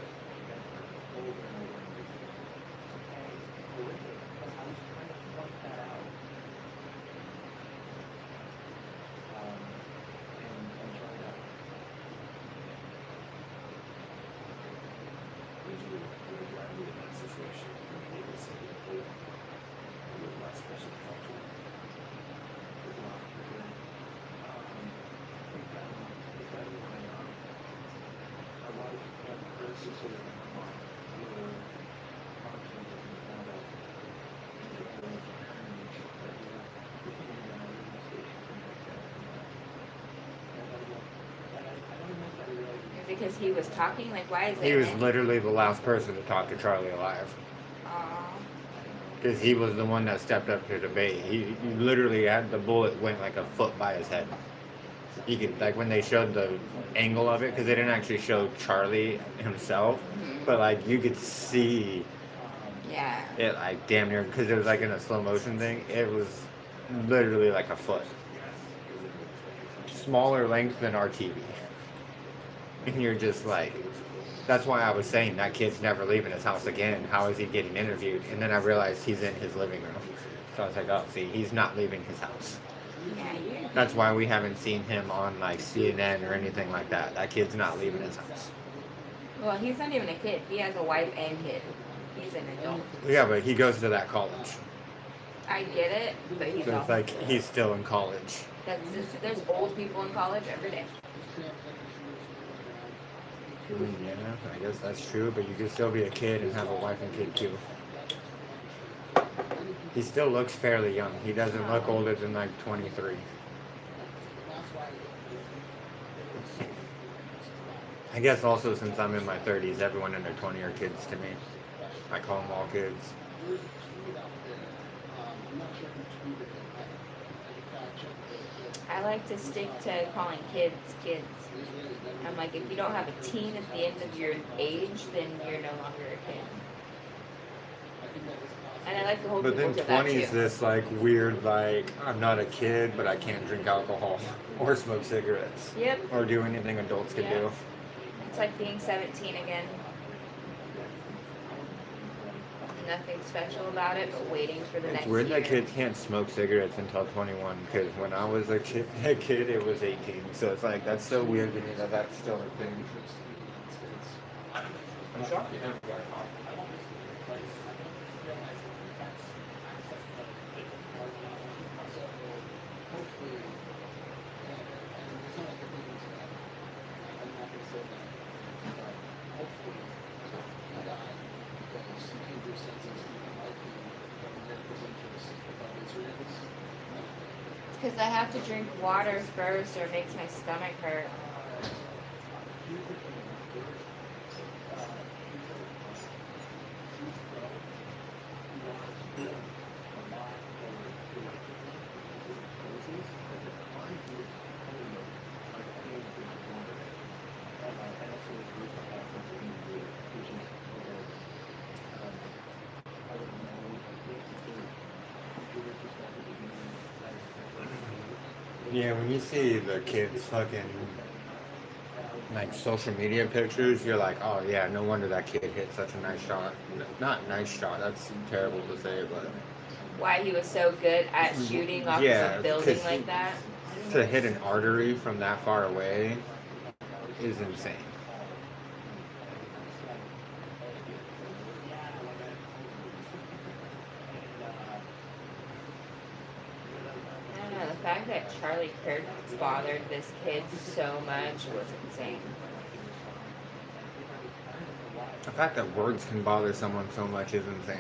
Is it because he was talking? Like, why is it?
He was literally the last person to talk to Charlie alive.
Aw.
Because he was the one that stepped up to debate. He literally had the bullet went like a foot by his head. you could, like, when they showed the angle of it, because they didn't actually show Charlie himself, but like you could see
Yeah.
it like damn near, because it was like in a slow motion thing. It was literally like a foot, smaller length than our TV, and you're just like, that's why I was saying that kid's never leaving his house again. How is he getting interviewed? And then I realized he's in his living room. So I was like, oh, see, he's not leaving his house.
Yeah.
That's why we haven't seen him on like CNN or anything like that. That kid's not leaving his house.
Well, he's not even a kid. He has a wife and kid. He's an adult.
Yeah, but he goes to that college.
I get it, but he's
So it's
also
like he's still in college.
there's old people in college every day.
Yeah, I guess that's true, but you can still be a kid and have a wife and kid too. He still looks fairly young. He doesn't look older than like 23. I guess also since I'm in my 30s, everyone in their 20s are kids to me. I call them all kids.
I like to stick to calling kids kids. I'm like, if you don't have a teen at the end of your age, then you're no longer a kid. And I like to hold
But
people
then
to that
20 is
too.
this like weird, like, I'm not a kid, but I can't drink alcohol or smoke cigarettes
Yep.
or do anything adults can
Yeah.
do.
It's like being 17 again. Nothing special about it, but waiting for the
It's
next
weird
year.
that kids can't smoke cigarettes until 21, because when I was a kid, it was 18. So it's like, that's so weird to me that that's still a thing. I'm shocked you haven't got a copy.
Because I have to drink water first or it makes my stomach hurt.
Yeah, when you see the kids fucking like social media pictures, you're like, oh yeah, no wonder that kid hit such a nice shot. Not nice shot, that's terrible to say, but
Why he was so good at shooting off
Yeah,
of a building
'cause
like that.
to hit an artery from that far away is insane.
I don't know, the fact that Charlie Kirk bothered this kid so much was insane.
The fact that words can bother someone so much is insane.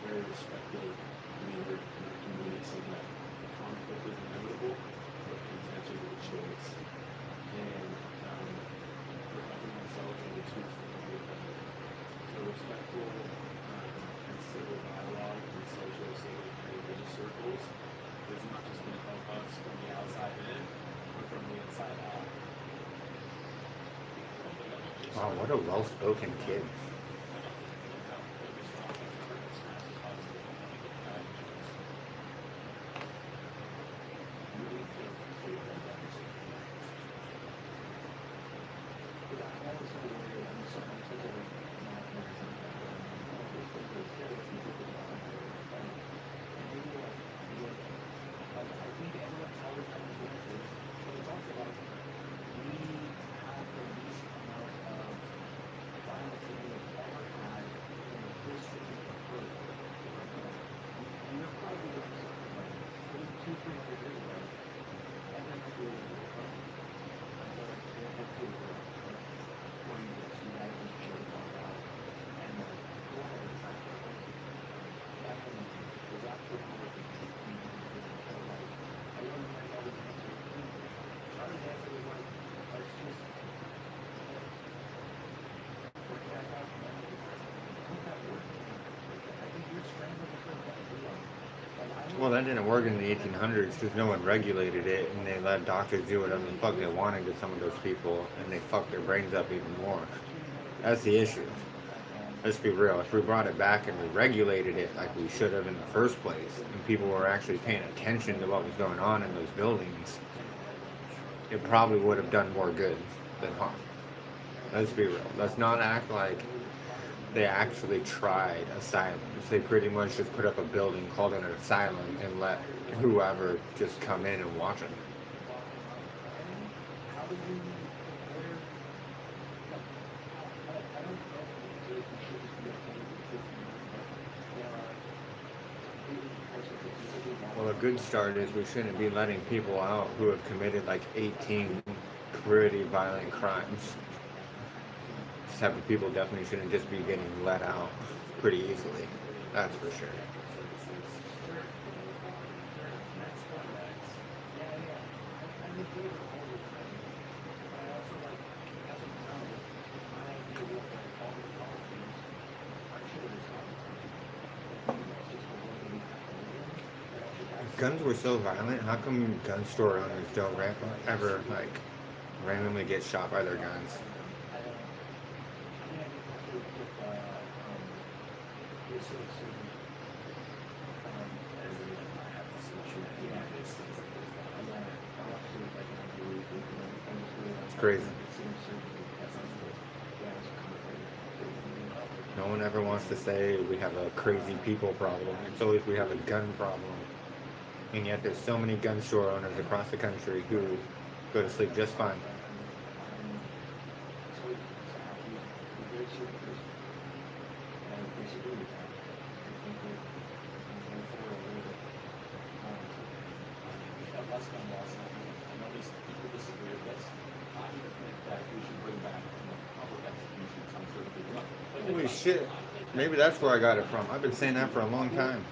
Very respected leader in our community said that conflict is inevitable, but contention is a choice. And for everyone else, and the choose to be so respectful and civil dialogue in social, civic, and religious circles is not just going to help us from the outside in, but from the inside out.
Wow, what a well-spoken kid. that didn't work in the 1800s because no one regulated it, and they let doctors do whatever the fuck they wanted to some of those people, and they fucked their brains up even more. That's the issue. Let's be real. If we brought it back and we regulated it like we should have in the first place, and people were actually paying attention to what was going on in those buildings, it probably would have done more good than harm. Let's be real. Let's not act like they actually tried asylums. They pretty much just put up a building called an asylum and let whoever just come in and watch them. Well, a good start is we shouldn't be letting people out who have committed like 18 pretty violent crimes. This type of people definitely shouldn't just be getting let out pretty easily. That's for sure. Guns were so violent. How come gun store owners don't ever like randomly get shot by their guns? It's crazy. No one ever wants to say we have a crazy people problem. It's always we have a gun problem. And yet there's so many gun store owners across the country who go to sleep just fine. Holy shit. Maybe that's where I got it from. I've been saying that for a long time.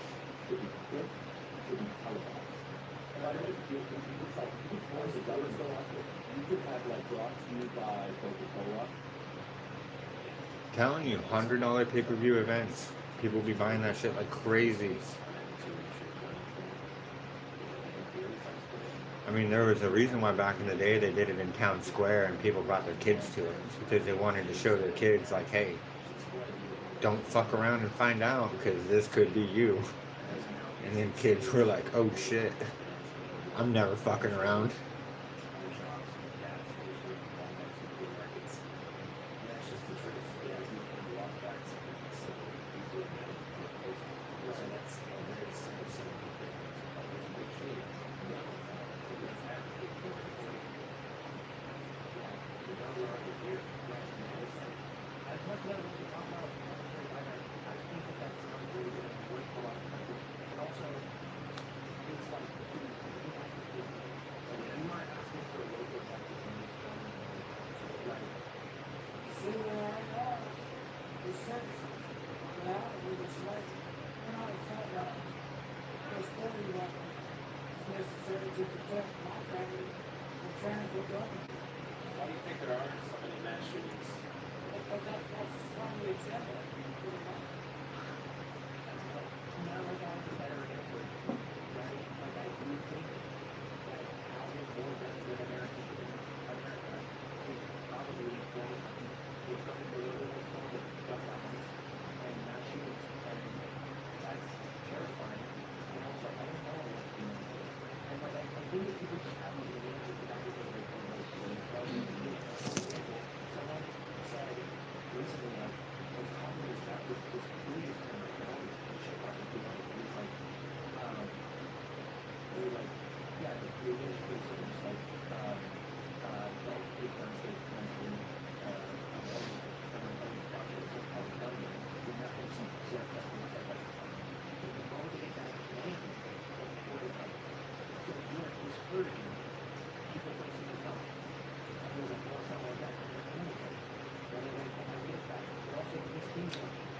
Telling you, $100 pay-per-view events. People be buying that shit like crazy. I mean, there was a reason why back in the day they did it in town square and people brought their kids to it. It's because they wanted to show their kids, like, hey, don't fuck around and find out because this could be you. And then kids were like, oh shit, I'm never fucking around.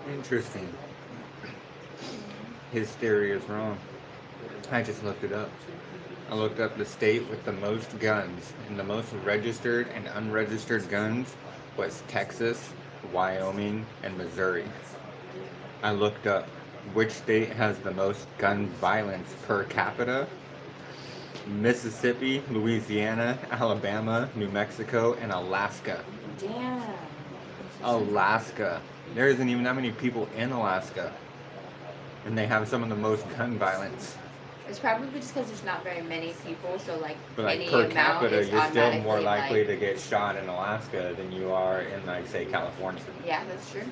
Interesting. His theory is wrong. I just looked it up. I looked up the state with the most guns, and the most registered and unregistered guns was Texas, Wyoming, and Missouri. I looked up which state has the most gun violence per capita? Mississippi, Louisiana, Alabama, New Mexico, and Alaska.
Damn.
Alaska. There isn't even that many people in Alaska. And they have some of the most gun violence.
It's probably just because there's not very many people, so like
But like
any
per
amount
capita,
is
you're still more
automatically,
likely
like,
to get shot in Alaska than you are in, like, say, California.
yeah, that's true.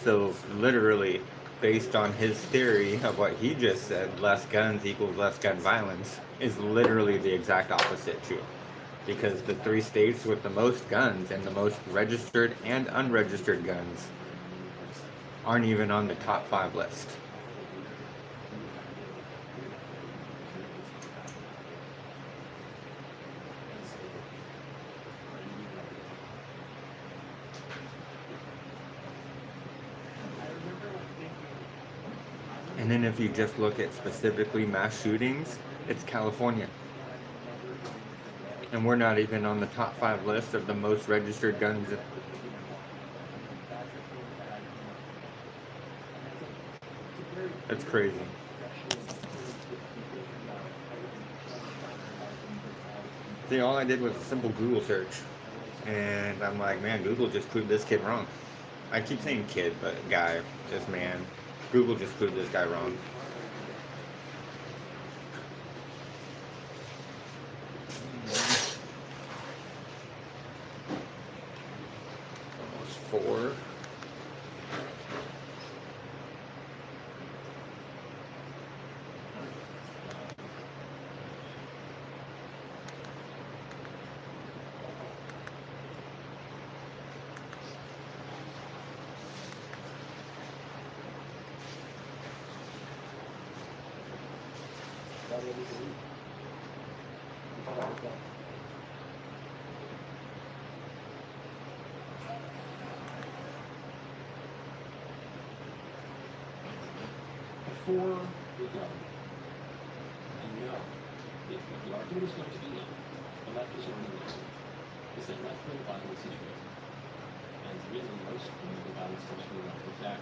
So literally, based on his theory of what he just said, less guns equals less gun violence, is literally the exact opposite true. Because the 3 states with the most guns and the most registered and unregistered guns aren't even on the top 5 list. And then if you just look at specifically mass shootings, it's California. And we're not even on the top 5 list of the most registered guns. That's crazy. See, all I did was a simple Google search. And I'm like, man, Google just proved this kid wrong. I keep saying kid, but guy, this man. Google just proved this guy wrong. Almost 4.
Before we go, I know if the argument is going to be no, the left is already losing, is that left-wing violence is real. And really, most political violence comes from the left. In fact,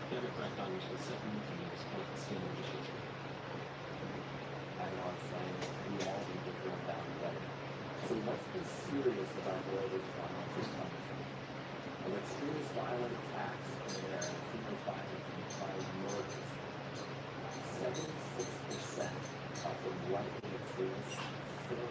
Democrat Congressman Sutton made this point in State legislature.
I know I'm saying we all need to drill down better. So let's be serious about where this violence is coming from. Of extremist violent attacks and their female violence by minorities. 76% of the right-wing extremists fail.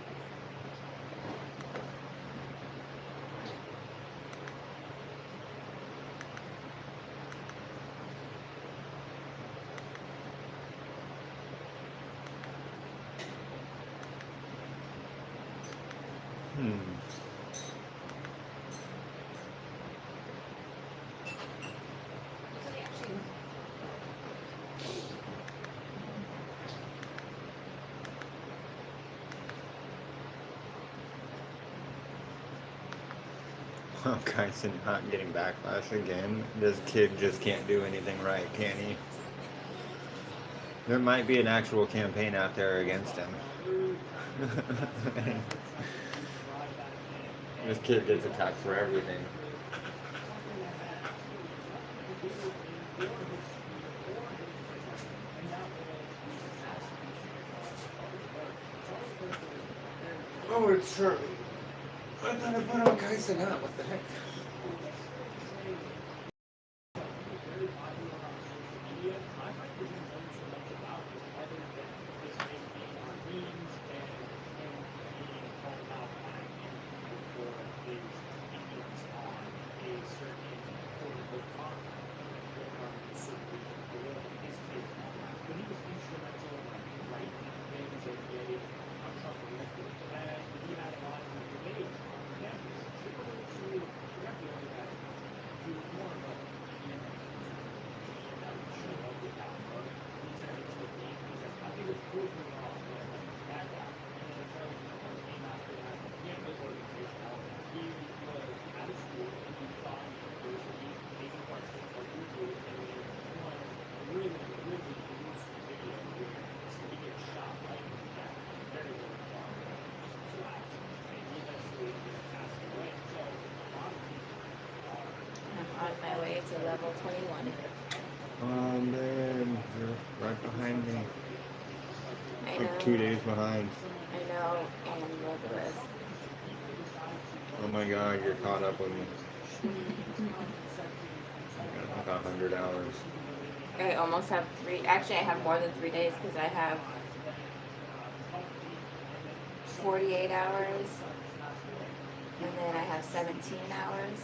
Oh, Kyson not getting backlash again. This kid just can't do anything right, can he? There might be an actual campaign out there against him. This kid gets attacked for everything. Oh, it's Shirley. I thought I put on Kyson out. What the heck?
get to level 21.
Oh man, you're right behind me.
I
Like
know.
2 days behind.
I know. And look at this.
Oh my god, you're caught up with me. I got 100 hours.
I almost have 3. Actually, I have more than 3 days because I have 48 hours. And then I have 17 hours.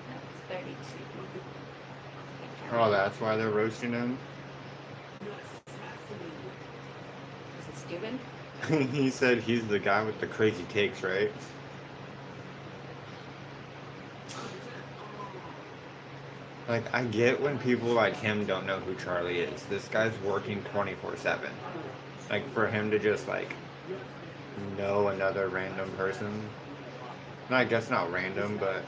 That's 32.
Oh, that's why they're roasting him?
Is it stupid?
He said he's the guy with the crazy takes, right? Like, I get when people like him don't know who Charlie is. This guy's working 24/7. Like, for him to just, like, know another random person. No, I guess not random, but,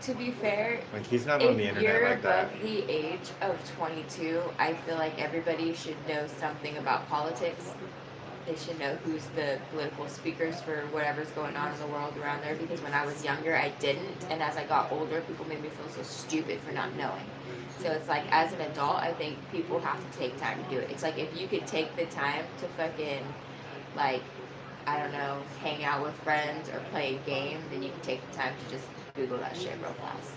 To be fair,
like, he's not on the
if
internet
you're
like that.
above the age of 22, I feel like everybody should know something about politics. They should know who's the political speakers for whatever's going on in the world around there, because when I was younger, I didn't, and as I got older, people made me feel so stupid for not knowing. So it's like, as an adult, I think people have to take time to do it. It's like, if you could take the time to fucking, like, I don't know, hang out with friends or play a game, then you can take the time to just Google that shit real fast.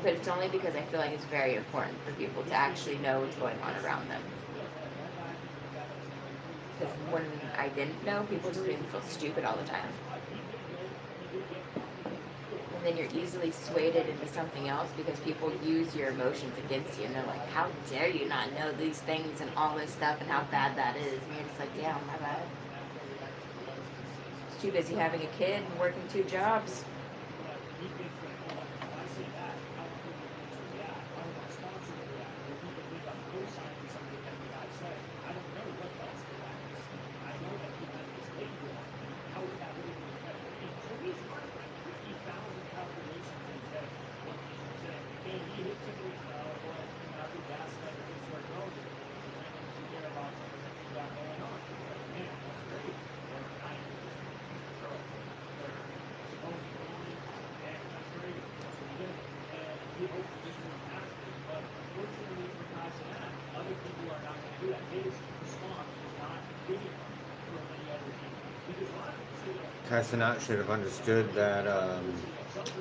But it's only because I feel like it's very important for people to actually know what's going on around them. Because when I didn't know, people just made me feel stupid all the time. And then you're easily swayed into something else because people use your emotions against you, and they're like, how dare you not know these things and all this stuff and how bad that is. And you're just like, yeah, my bad. It's too busy having a kid and working 2 jobs.
Castanat should have understood that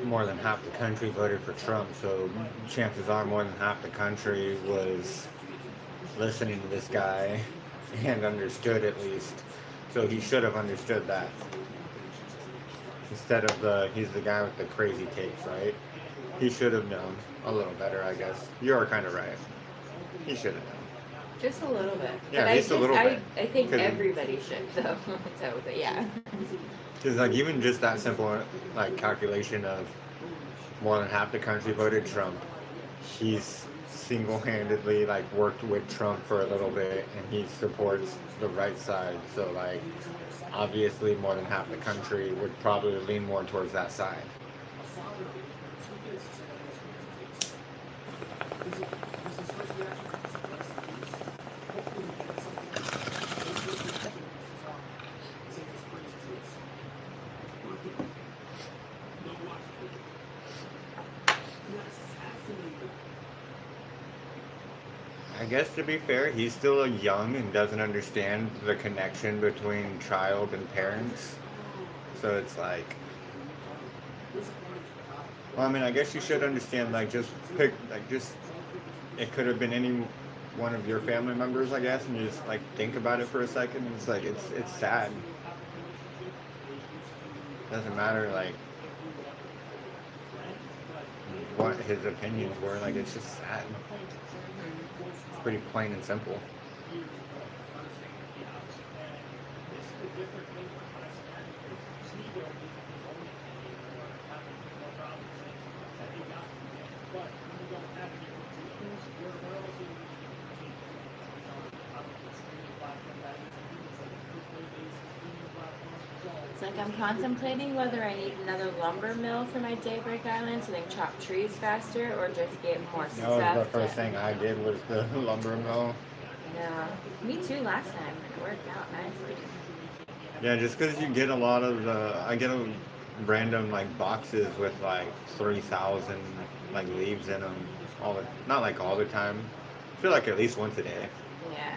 more than half the country voted for Trump, so chances are more than half the country was listening to this guy and understood at least. So he should have understood that. Instead of he's the guy with the crazy takes, right? He should have known a little better, I guess. You are kind of right. He should have known.
Just a little bit.
Yeah,
but
just a little bit.
I think
'Cause-
everybody should, though. So, but yeah.
Because, like, even just that simple, like, calculation of more than half the country voted Trump, he's single-handedly, like, worked with Trump for a little bit, and he supports the right side. So, like, obviously more than half the country would probably lean more towards that side. I guess, to be fair, he's still young and doesn't understand the connection between child and parents. So it's like, well, I mean, I guess you should understand, like, just pick, like, just, it could have been any one of your family members, I guess, and you just, like, think about it for a second. It's like, it's sad. Doesn't matter, like, what his opinions were, like, it's just sad. It's pretty plain and simple.
like, I'm contemplating whether I need another lumber mill for my Daybreak Island so they can chop trees faster or just get more
That was
stuff.
the first thing I did was the lumber mill.
Yeah, me too last time. It worked out nicely.
Yeah, just because you get a lot of I get a random like boxes with like 3,000 like leaves in them. Not like all the time. I feel like at least once a day.
Yeah.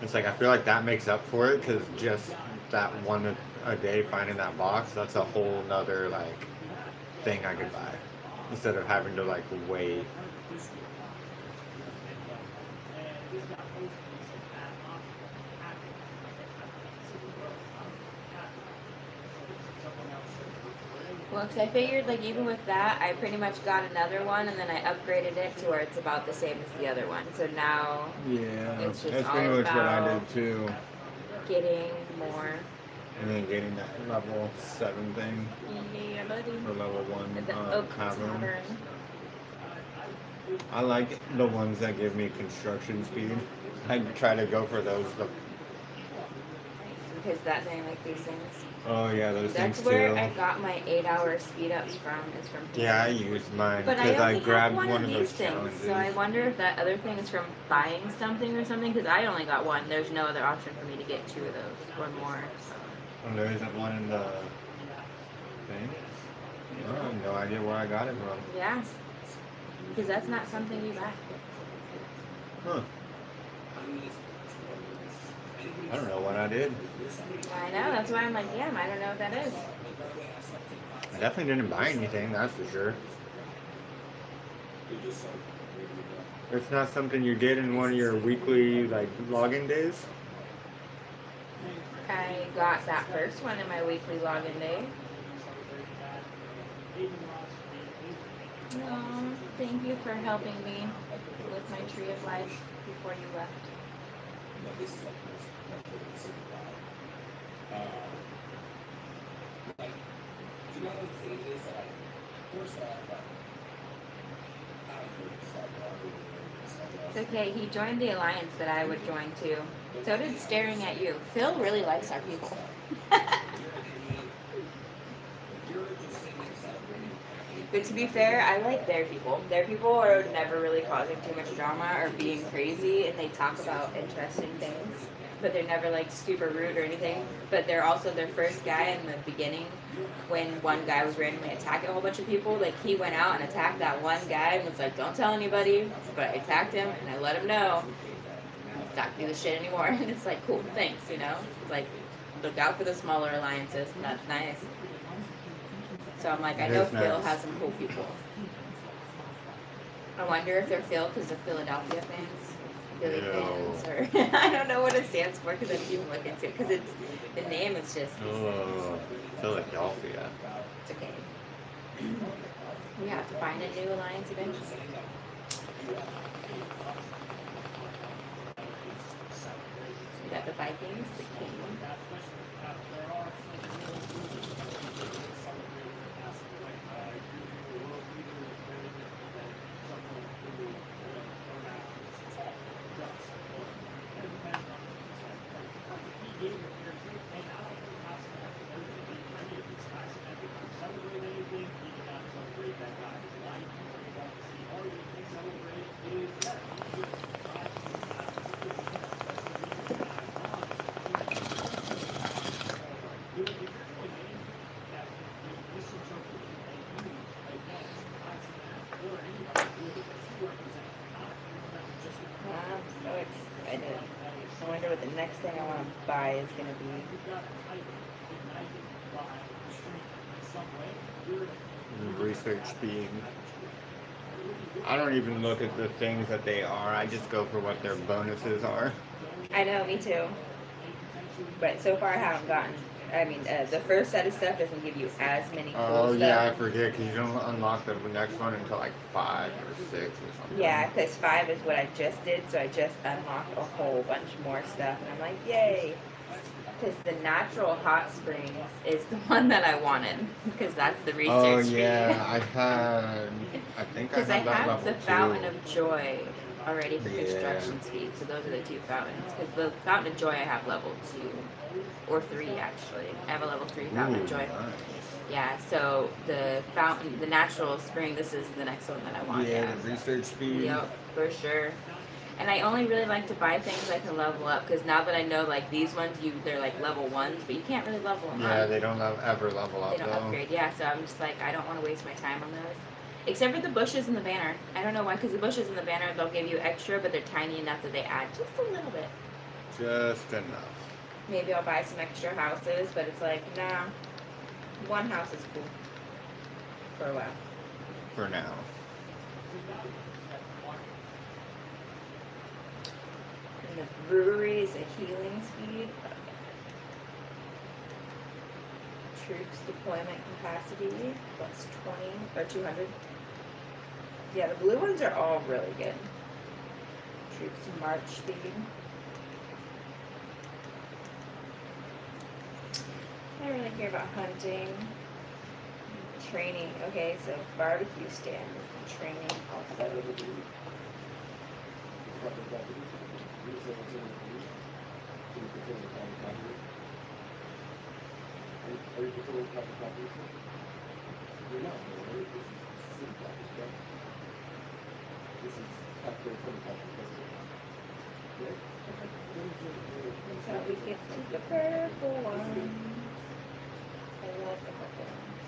It's like I feel like that makes up for it because just that one a day finding that box, that's a whole nother like thing I could buy instead of having to like wait.
Well, 'cause I figured like even with that, I pretty much got another one and then I upgraded it to where it's about the same as the other one. So now
Yeah,
It's just
that's
all
pretty much what I
about-
did too.
getting more.
And then getting that level 7 thing
Yeah, buddy.
or level 1
The oak
cavern.
tavern.
I like the ones that give me construction speed. I try to go for those.
Because that thing like these things.
Oh yeah, those
That's
things
where
too.
I got my 8-hour speed ups from. Is from.
Yeah, I used mine
But I
because
only
I grabbed
have
one
of
of
these
those
things,
challenges.
so I wonder if that other thing is from buying something or something. Because I only got one. There's no other option for me to get 2 of those or more. So.
Oh, there isn't one in the thing? I have no idea where I got it from.
Yeah. Because that's not something you buy.
Huh. I don't know what I did.
I know. That's why I'm like, damn, I don't know what that is.
I definitely didn't buy anything, that's for sure. It's not something you get in one of your weekly like login days.
I got that first one in my weekly login day. No, thank you for helping me with my tree of life before you left. It's okay, he joined the alliance that I would join too. So did Staring at You. Phil really likes our people. But to be fair, I like their people. Their people are never really causing too much drama or being crazy, and they talk about interesting things. But they're never like super rude or anything. But they're also their first guy in the beginning, when one guy was randomly attacking a whole bunch of people. Like he went out and attacked that one guy and was like, "Don't tell anybody." But I attacked him and I let him know. Not to do this shit anymore. And it's like, cool, thanks, you know? It's like, look out for the smaller alliances, and that's nice. So I'm like, I know Phil has some cool people. I wonder if they're Phil because of Philadelphia fans. Philly fans, or I don't know what it stands for because I didn't even look into it because it's the name is just
Oh, Philadelphia.
it's okay. We have to find a new alliance eventually. We got the Vikings, the King. I'm so excited. I wonder what the next thing I want to buy is going to be.
Research being. I don't even look at the things that they are. I just go for what their bonuses are.
I know, me too. But so far I haven't gotten. I mean, the first set of stuff doesn't give you as many cool
Oh
stuff.
yeah, I forget because you don't unlock the next one until like 5 or 6 or something.
Yeah, because 5 is what I just did, so I just unlocked a whole bunch more stuff, and I'm like, yay! Because the natural hot springs is the one that I wanted, because that's the research
Oh
speed.
yeah, I think I
Because I
had that
have
level
the
2.
Fountain of Joy already for
Yeah.
construction speed, so those are the 2 fountains. Because the Fountain of Joy I have level 2. or 3 actually. I have a level 3 fountain
Ooh,
of joy.
nice.
Yeah, so the fountain, the natural spring, this is the next one that I want.
Yeah, the research speed.
Yep, for sure. And I only really like to buy things I can level up because now that I know like these ones, they're like level 1s, but you can't really level them
Yeah,
up.
they don't ever level up
They don't
though.
upgrade. Yeah, so I'm just like I don't want to waste my time on those. Except for the bushes and the banner. I don't know why, because the bushes and the banner they'll give you extra, but they're tiny enough that they add just a little bit.
Just enough.
Maybe I'll buy some extra houses, but it's like nah, one house is cool for a while.
For now.
And the brewery is a healing speed. Troops deployment capacity plus 20 or 200. Yeah, the blue ones are all really good. Troops march speed. I don't really care about hunting. Training. Okay, so barbecue stand is the training also.
Are you controlling private property? You're not, right? This is city property, correct? This is taxpayer funded property, correct?
That's how we get to the purple ones. I love the purple ones.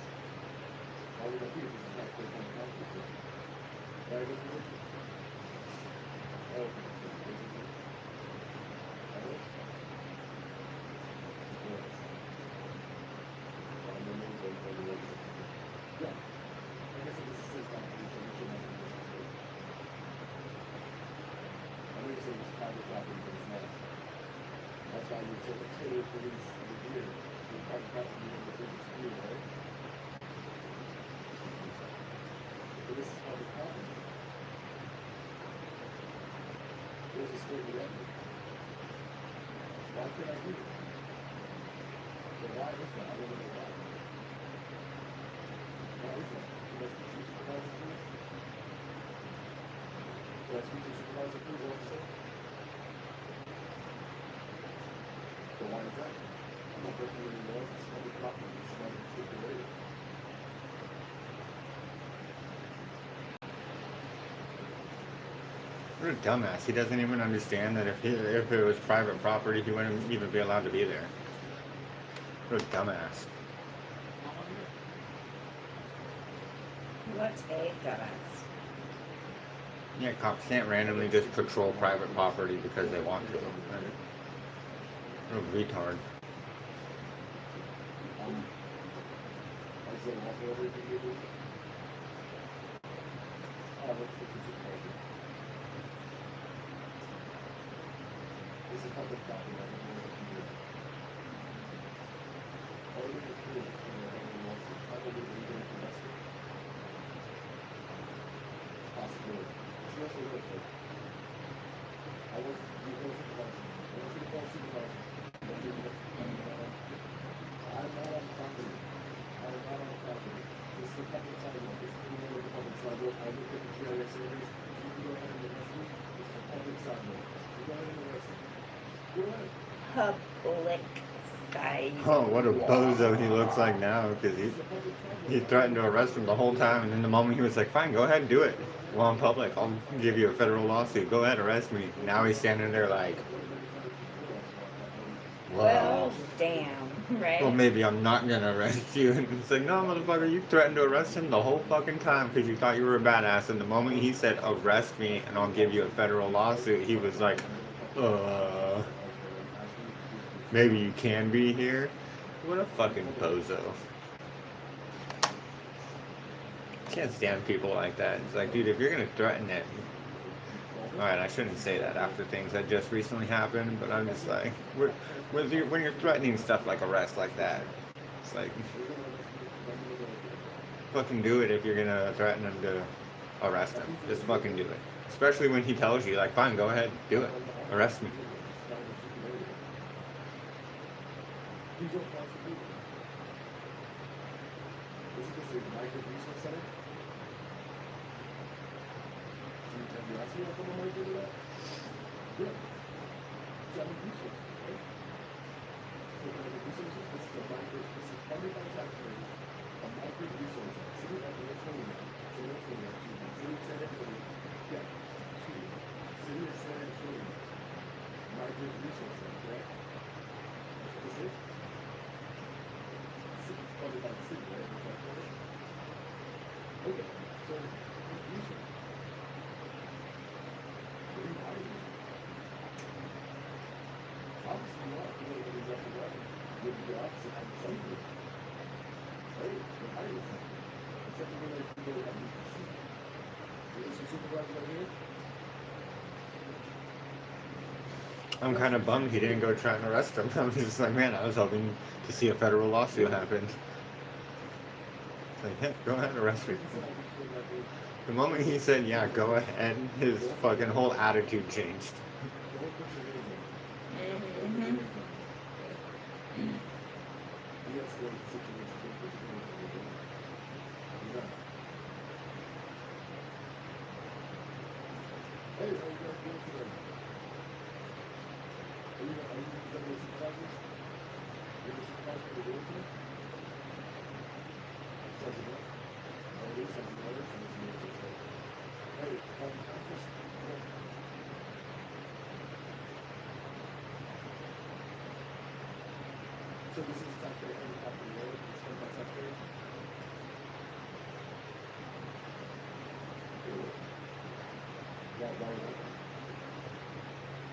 All we got here is taxpayer funded property. Right, isn't it? Oh, yeah. I guess this is city property, so we should have it. I know you say it's private property, but it's not. That's why you said the city police over here, the private property in the business here, right? But this is private property. There's a state revenue. Why can't I do it? But why is that? I don't know why. Why is that? Because the chief supervisor approves? Does the chief supervisor approve what I'm saying? So why is that? I'm not breaking any laws, it's public property, it's not restricted area.
What a dumbass. He doesn't even understand that if it was private property, he wouldn't even be allowed to be there. What a dumbass.
What a dumbass.
Yeah, cops can't randomly just patrol private property because they want to. What a retard.
I said, walk over to the other. Let's look at the property. This is public property, I don't know what you do. All you can do is, I believe we can invest it. Possibility. It's also real estate. I was the board supervisor. I went to the board supervisor. I'm not on the property. I am not on the property. This is the public sidewalk. This is the middle of the public sidewalk. I looked at the GIS surveys. You can go ahead and invest me. This is the public sidewalk. You go ahead and invest me. Go ahead.
Public side.
Oh, what a bozo he looks like now, because he threatened to arrest him the whole time, and in the moment he was like, fine, go ahead and do it. Well, I'm public, I'll give you a federal lawsuit, go ahead, arrest me. Now he's standing there like,
Well, damn, right?
well, maybe I'm not gonna arrest you. And it's like, no, motherfucker, you threatened to arrest him the whole fucking time because you thought you were a badass. And the moment he said, arrest me and I'll give you a federal lawsuit, he was like, maybe you can be here? What a fucking bozo. Can't stand people like that. It's like, dude, if you're gonna threaten it, alright, I shouldn't say that after things that just recently happened, but I'm just like, when you're threatening stuff like arrest like that, it's like, fucking do it if you're gonna threaten him to arrest him. Just fucking do it. Especially when he tells you, like, fine, go ahead, do it. Arrest me.
Who's your responsibility? Is this a migrant resource center? Have you asked me if I'm a migrant or not? Yeah. So I'm a resource, right? So can I This is a migrant, this is funded by taxpayers, a migrant resource, city of Antonio, city of San Antonio, yeah, excuse me, city of San Antonio, migrant resource center, correct? That's what this is? It's funded by the city, right? Is that correct? Okay, so, confusion. What are you hiding? Obviously not, you know, what is up and right. Maybe the opposite of something. Right? You're hiding something. Except for when they go to MDC. Is your supervisor right here?
I'm kind of bummed he didn't go try and arrest him. I'm just like, man, I was hoping to see a federal lawsuit happen. It's like, yeah, go ahead and arrest me. The moment he said, yeah, go ahead, his fucking whole attitude changed.
Don't put your hands on it.
Mhm.
De-escalate the situation. Don't put your hands on it. You're not. Hey, how you guys doing today? Are you the supervisors? You're the supervisor for the day today? Sergeant what? Oh, it is Sergeant Miller, and it's me, it's just hey, I'm just, so this is taxpayer helicopter road, it's spent by taxpayers? Okay, why not?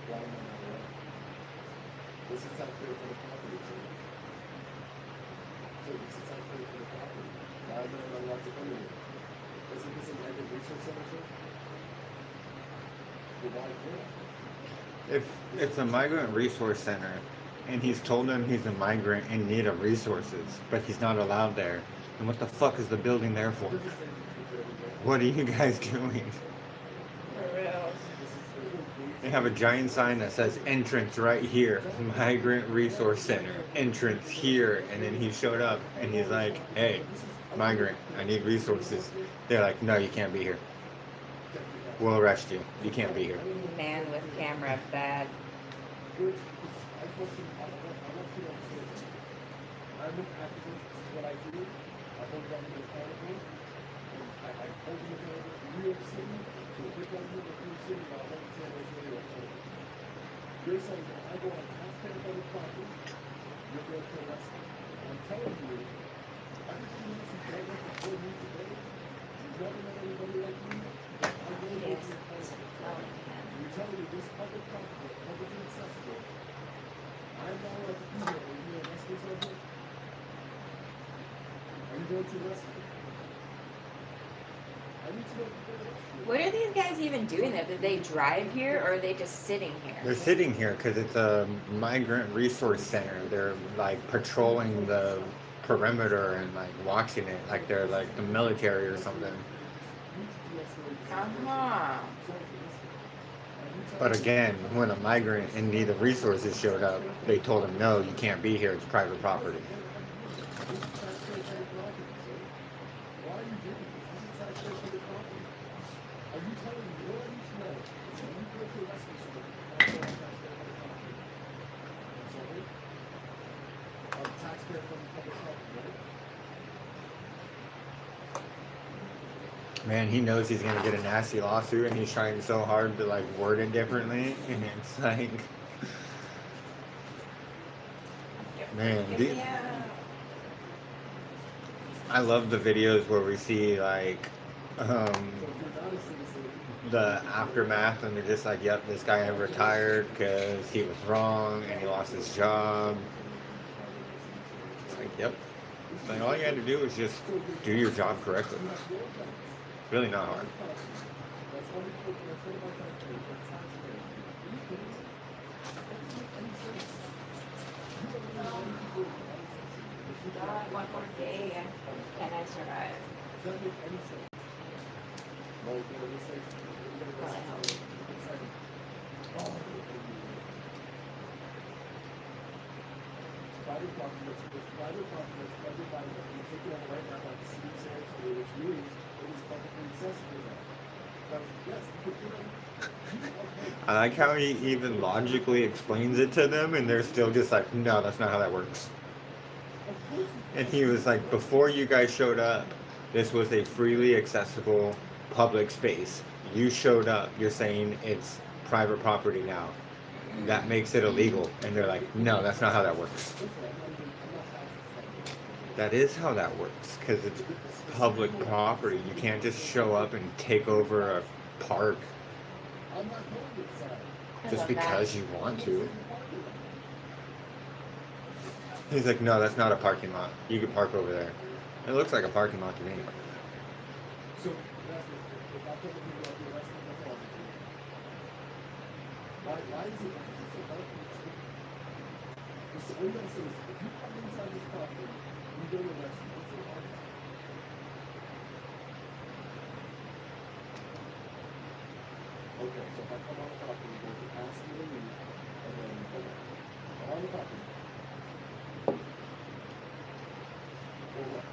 Why am I not aware? This is taxpayer for the property, so this is taxpayer for the property. Why am I not allowed to come in here? Isn't this a migrant resource center, sir? Well, why can't I?
If it's a migrant resource center, and he's told him he's a migrant in need of resources, but he's not allowed there, then what the fuck is the building there for? What are you guys doing?
For real.
They have a giant sign that says entrance right here, migrant resource center, entrance here, and then he showed up and he's like, hey, migrant, I need resources. They're like, no, you can't be here. We'll arrest you. You can't be here.
Man with camera, bad.
Which I want you to understand. I'm an activist. This is what I do. I hold government accountable. And I hold them accountable in New York City to a big government of New York City, but I hold San Antonio accountable. You're saying that I go on taxpayer public property, you're going to arrest me. And I'm telling you, everything you listen to before me today, you've never met anybody like me. I know
Yes.
you're accountable. You're telling me this public property is publicly accessible. I'm not allowed to be here. Are you going to arrest me, Sergeant? Are you going to arrest me? I need to know if you're going to arrest me.
What are these guys even doing there? Did they drive here or are they just sitting here?
They're sitting here because it's a migrant resource center. They're like patrolling the perimeter and like watching it like they're like the military or something.
Uh-huh.
But again, when a migrant in need of resources showed up, they told him, no, you can't be here, it's private property.
This is taxpayer public property, sir. Why are you doing this? This is taxpayer public property. Are you telling me what I need to know is that you go to arrest me, sir, and I go on taxpayer public property? I'm sorry? On taxpayer public property, right?
Man, he knows he's gonna get a nasty lawsuit and he's trying so hard to like word it differently. And it's like, man,
Yeah.
I love the videos where we see like
So if you're not a citizen,
the aftermath and they're just like, yep, this guy retired because he was wrong and he lost his job. It's like, yep. It's like all you had to do was just do your job correctly. It's really not hard.
that's why we put my taxpayer, that's taxpayer. Are you kidding me? That doesn't make any sense. You don't know how many people in the United States, if you
God, one more day and can I survive?
does that make any sense? No, you know, this is, you're gonna arrest me. It's like, oh, private property that's private property that's funded by, you take it over right now by the city of San Antonio, which means it is publicly accessible now. But yes, because you know,
I like how he even logically explains it to them and they're still just like, no, that's not how that works. And he was like, before you guys showed up, this was a freely accessible public space. You showed up, you're saying it's private property now. That makes it illegal. And they're like, no, that's not how that works. That is how that works, because it's public property. You can't just show up and take over a park just because you want to. He's like, no, that's not a parking lot. You can park over there. It looks like a parking lot to me.
So, that's if I put the people up here, that's all. Why is it so hard for you to so all you gotta say is, if you come inside this property, you go to the rest, what's so hard? Okay, so if I come on the property, you go to ask me to leave, and then, okay, I'm on the property. Or what?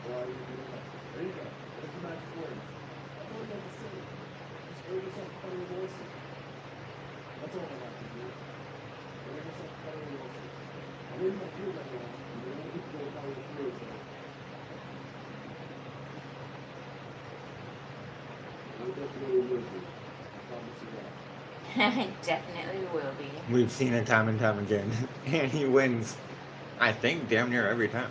Why are you doing that? There you go. There's the magic words. That's all you have to say. Just go to some kind of lawsuit. That's all I have to do. Go to some kind of lawsuit. I wouldn't have to do that now. You don't need to go follow the through, so. We'll definitely will be. I promise you that.
Definitely will be.
We've seen it time and time again. And he wins, I think, damn near every time.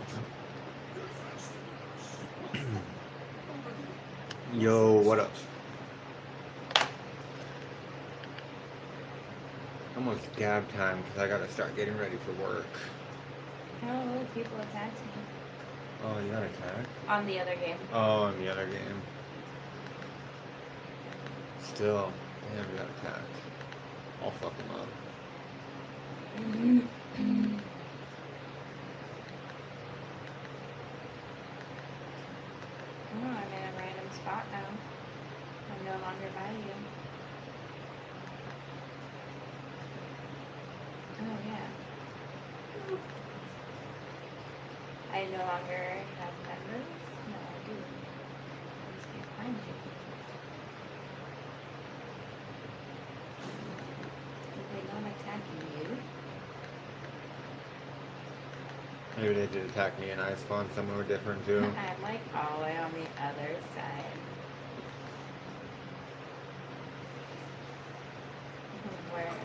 Yo, what up? Almost gab time because I gotta start getting ready for work.
Oh, people attacked me.
Oh, you got attacked?
On the other game.
Oh, in the other game. Still, damn, you got attacked. I'll fuck him up.
Oh, I'm in a random spot now. I'm no longer by you. Oh, yeah. I no longer have members? No, I do. I just can't find you. Did they not attack you?
Maybe they did attack me and I spawned somewhere different too.
I'm like all the way on the other side. Where it was.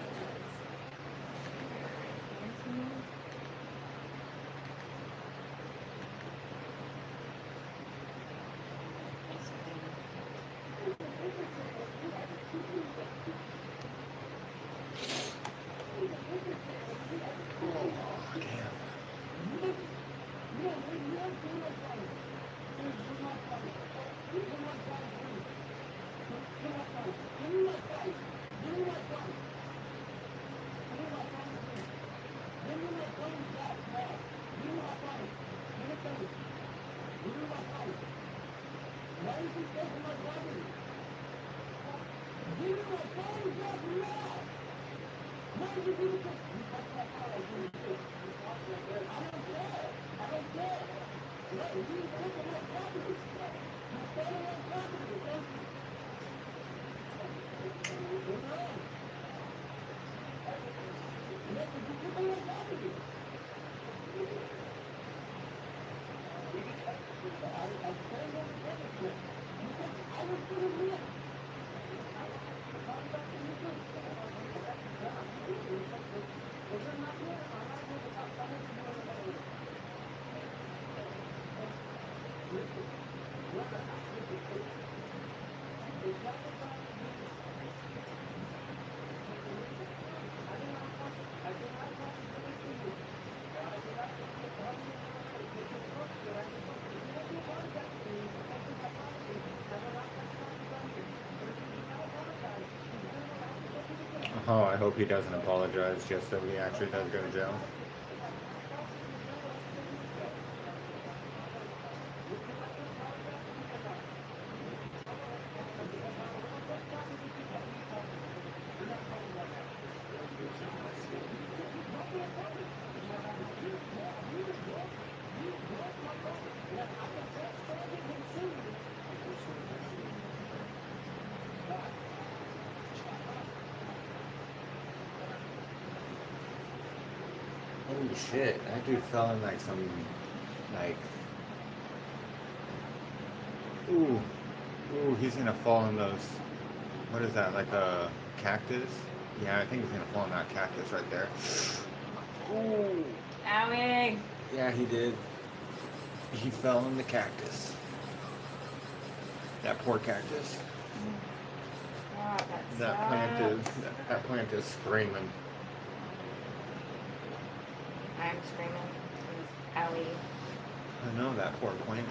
Oh, I hope he doesn't apologize just so he actually does go to jail. Holy shit, that dude fell in like some, like, ooh, ooh, he's gonna fall in those, what is that, like a cactus? Yeah, I think he's gonna fall in that cactus right there. Ooh.
Owie!
Yeah, he did. He fell in the cactus. That poor cactus.
Oh,
That plant is screaming.
I'm screaming. Owie.
I know, that poor plant.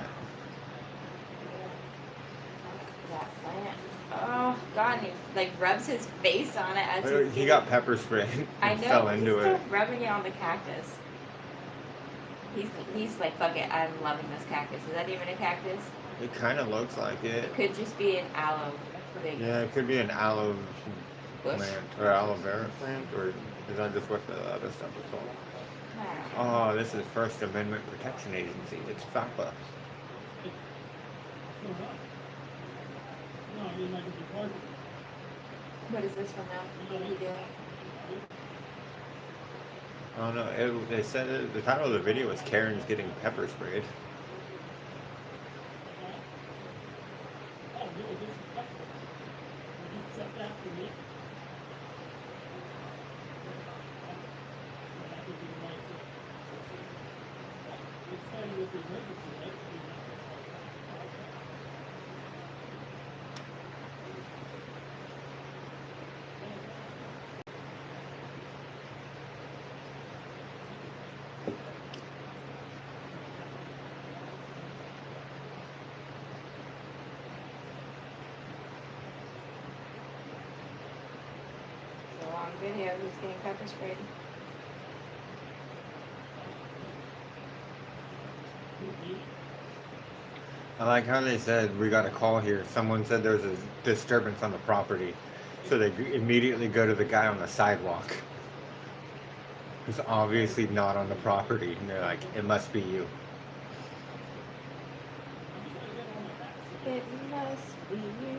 That plant. Oh God, he like rubs his face on it as
He got pepper sprayed
I
and
know.
fell
He's
into
still
it.
rubbing it on the cactus. He's like, fuck it, I'm loving this cactus. Is that even a cactus?
It kind of looks like it.
It could just be an aloe. Big
Yeah, it could be an aloe
bush.
plant or aloe vera plant, or is that just what the other stuff is called?
I don't know.
Oh, this is First Amendment Protection Agency. It's FAPA.
What is this one now? What are you doing?
I don't know. They said the title of the video was Karen's getting pepper sprayed.
It's a long video. He's getting pepper sprayed.
I like how they said we got a call here. Someone said there's a disturbance on the property. So they immediately go to the guy on the sidewalk who's obviously not on the property. And they're like, it must be you.
It must be you.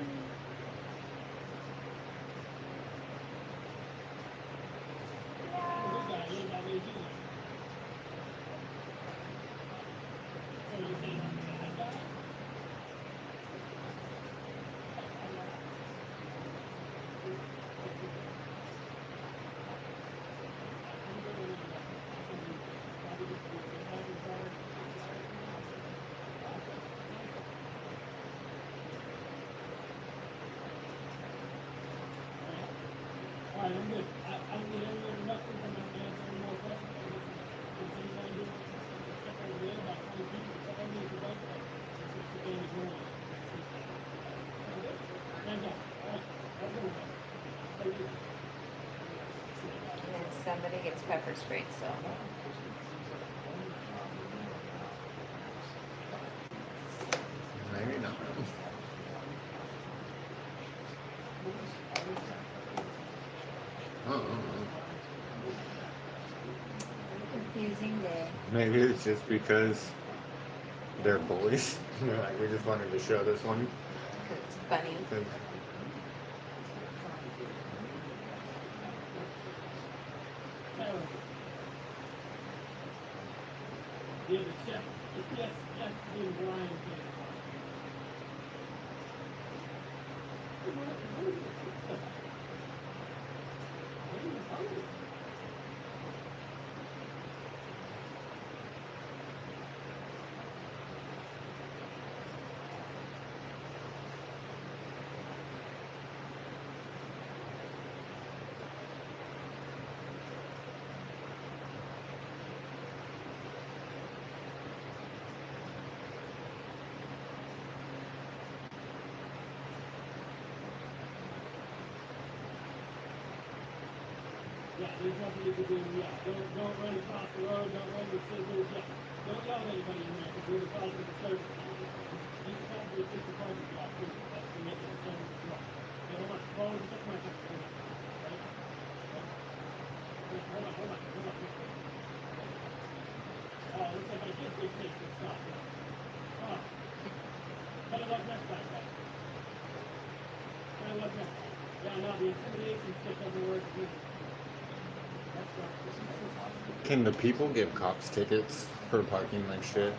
And then somebody gets pepper sprayed still.
Maybe not.
Confusing day.
Maybe it's just because they're bullies. They're like, we just wanted to show this one.
It's funny.
Yeah, there's nothing you can do, yeah. Don't run across the road, don't run your signals, yeah. Don't yell at anybody in there, because you're the cause of the service. These probably just the cause of the job, too. That's the mission of service as well. Yeah, hold on, hold on, check my time, hold on. Right? Hold on. Looks like I did big things to stop. Oh. Better luck next time, guys. Better luck next time. Yeah, no, the intimidation stick doesn't work either.
Can the people give cops tickets for parking like shit?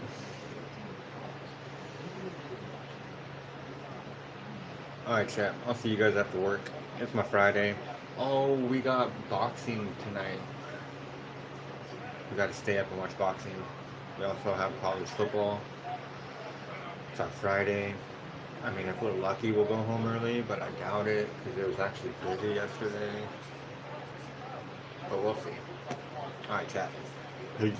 Alright, chat. I'll see you guys after work. It's my Friday. Oh, we got boxing tonight. We gotta stay up and watch boxing. We also have college football. It's our Friday. I mean, if we're lucky, we'll go home early, but I doubt it because it was actually busy yesterday. But we'll see. Alright, chat. Peace.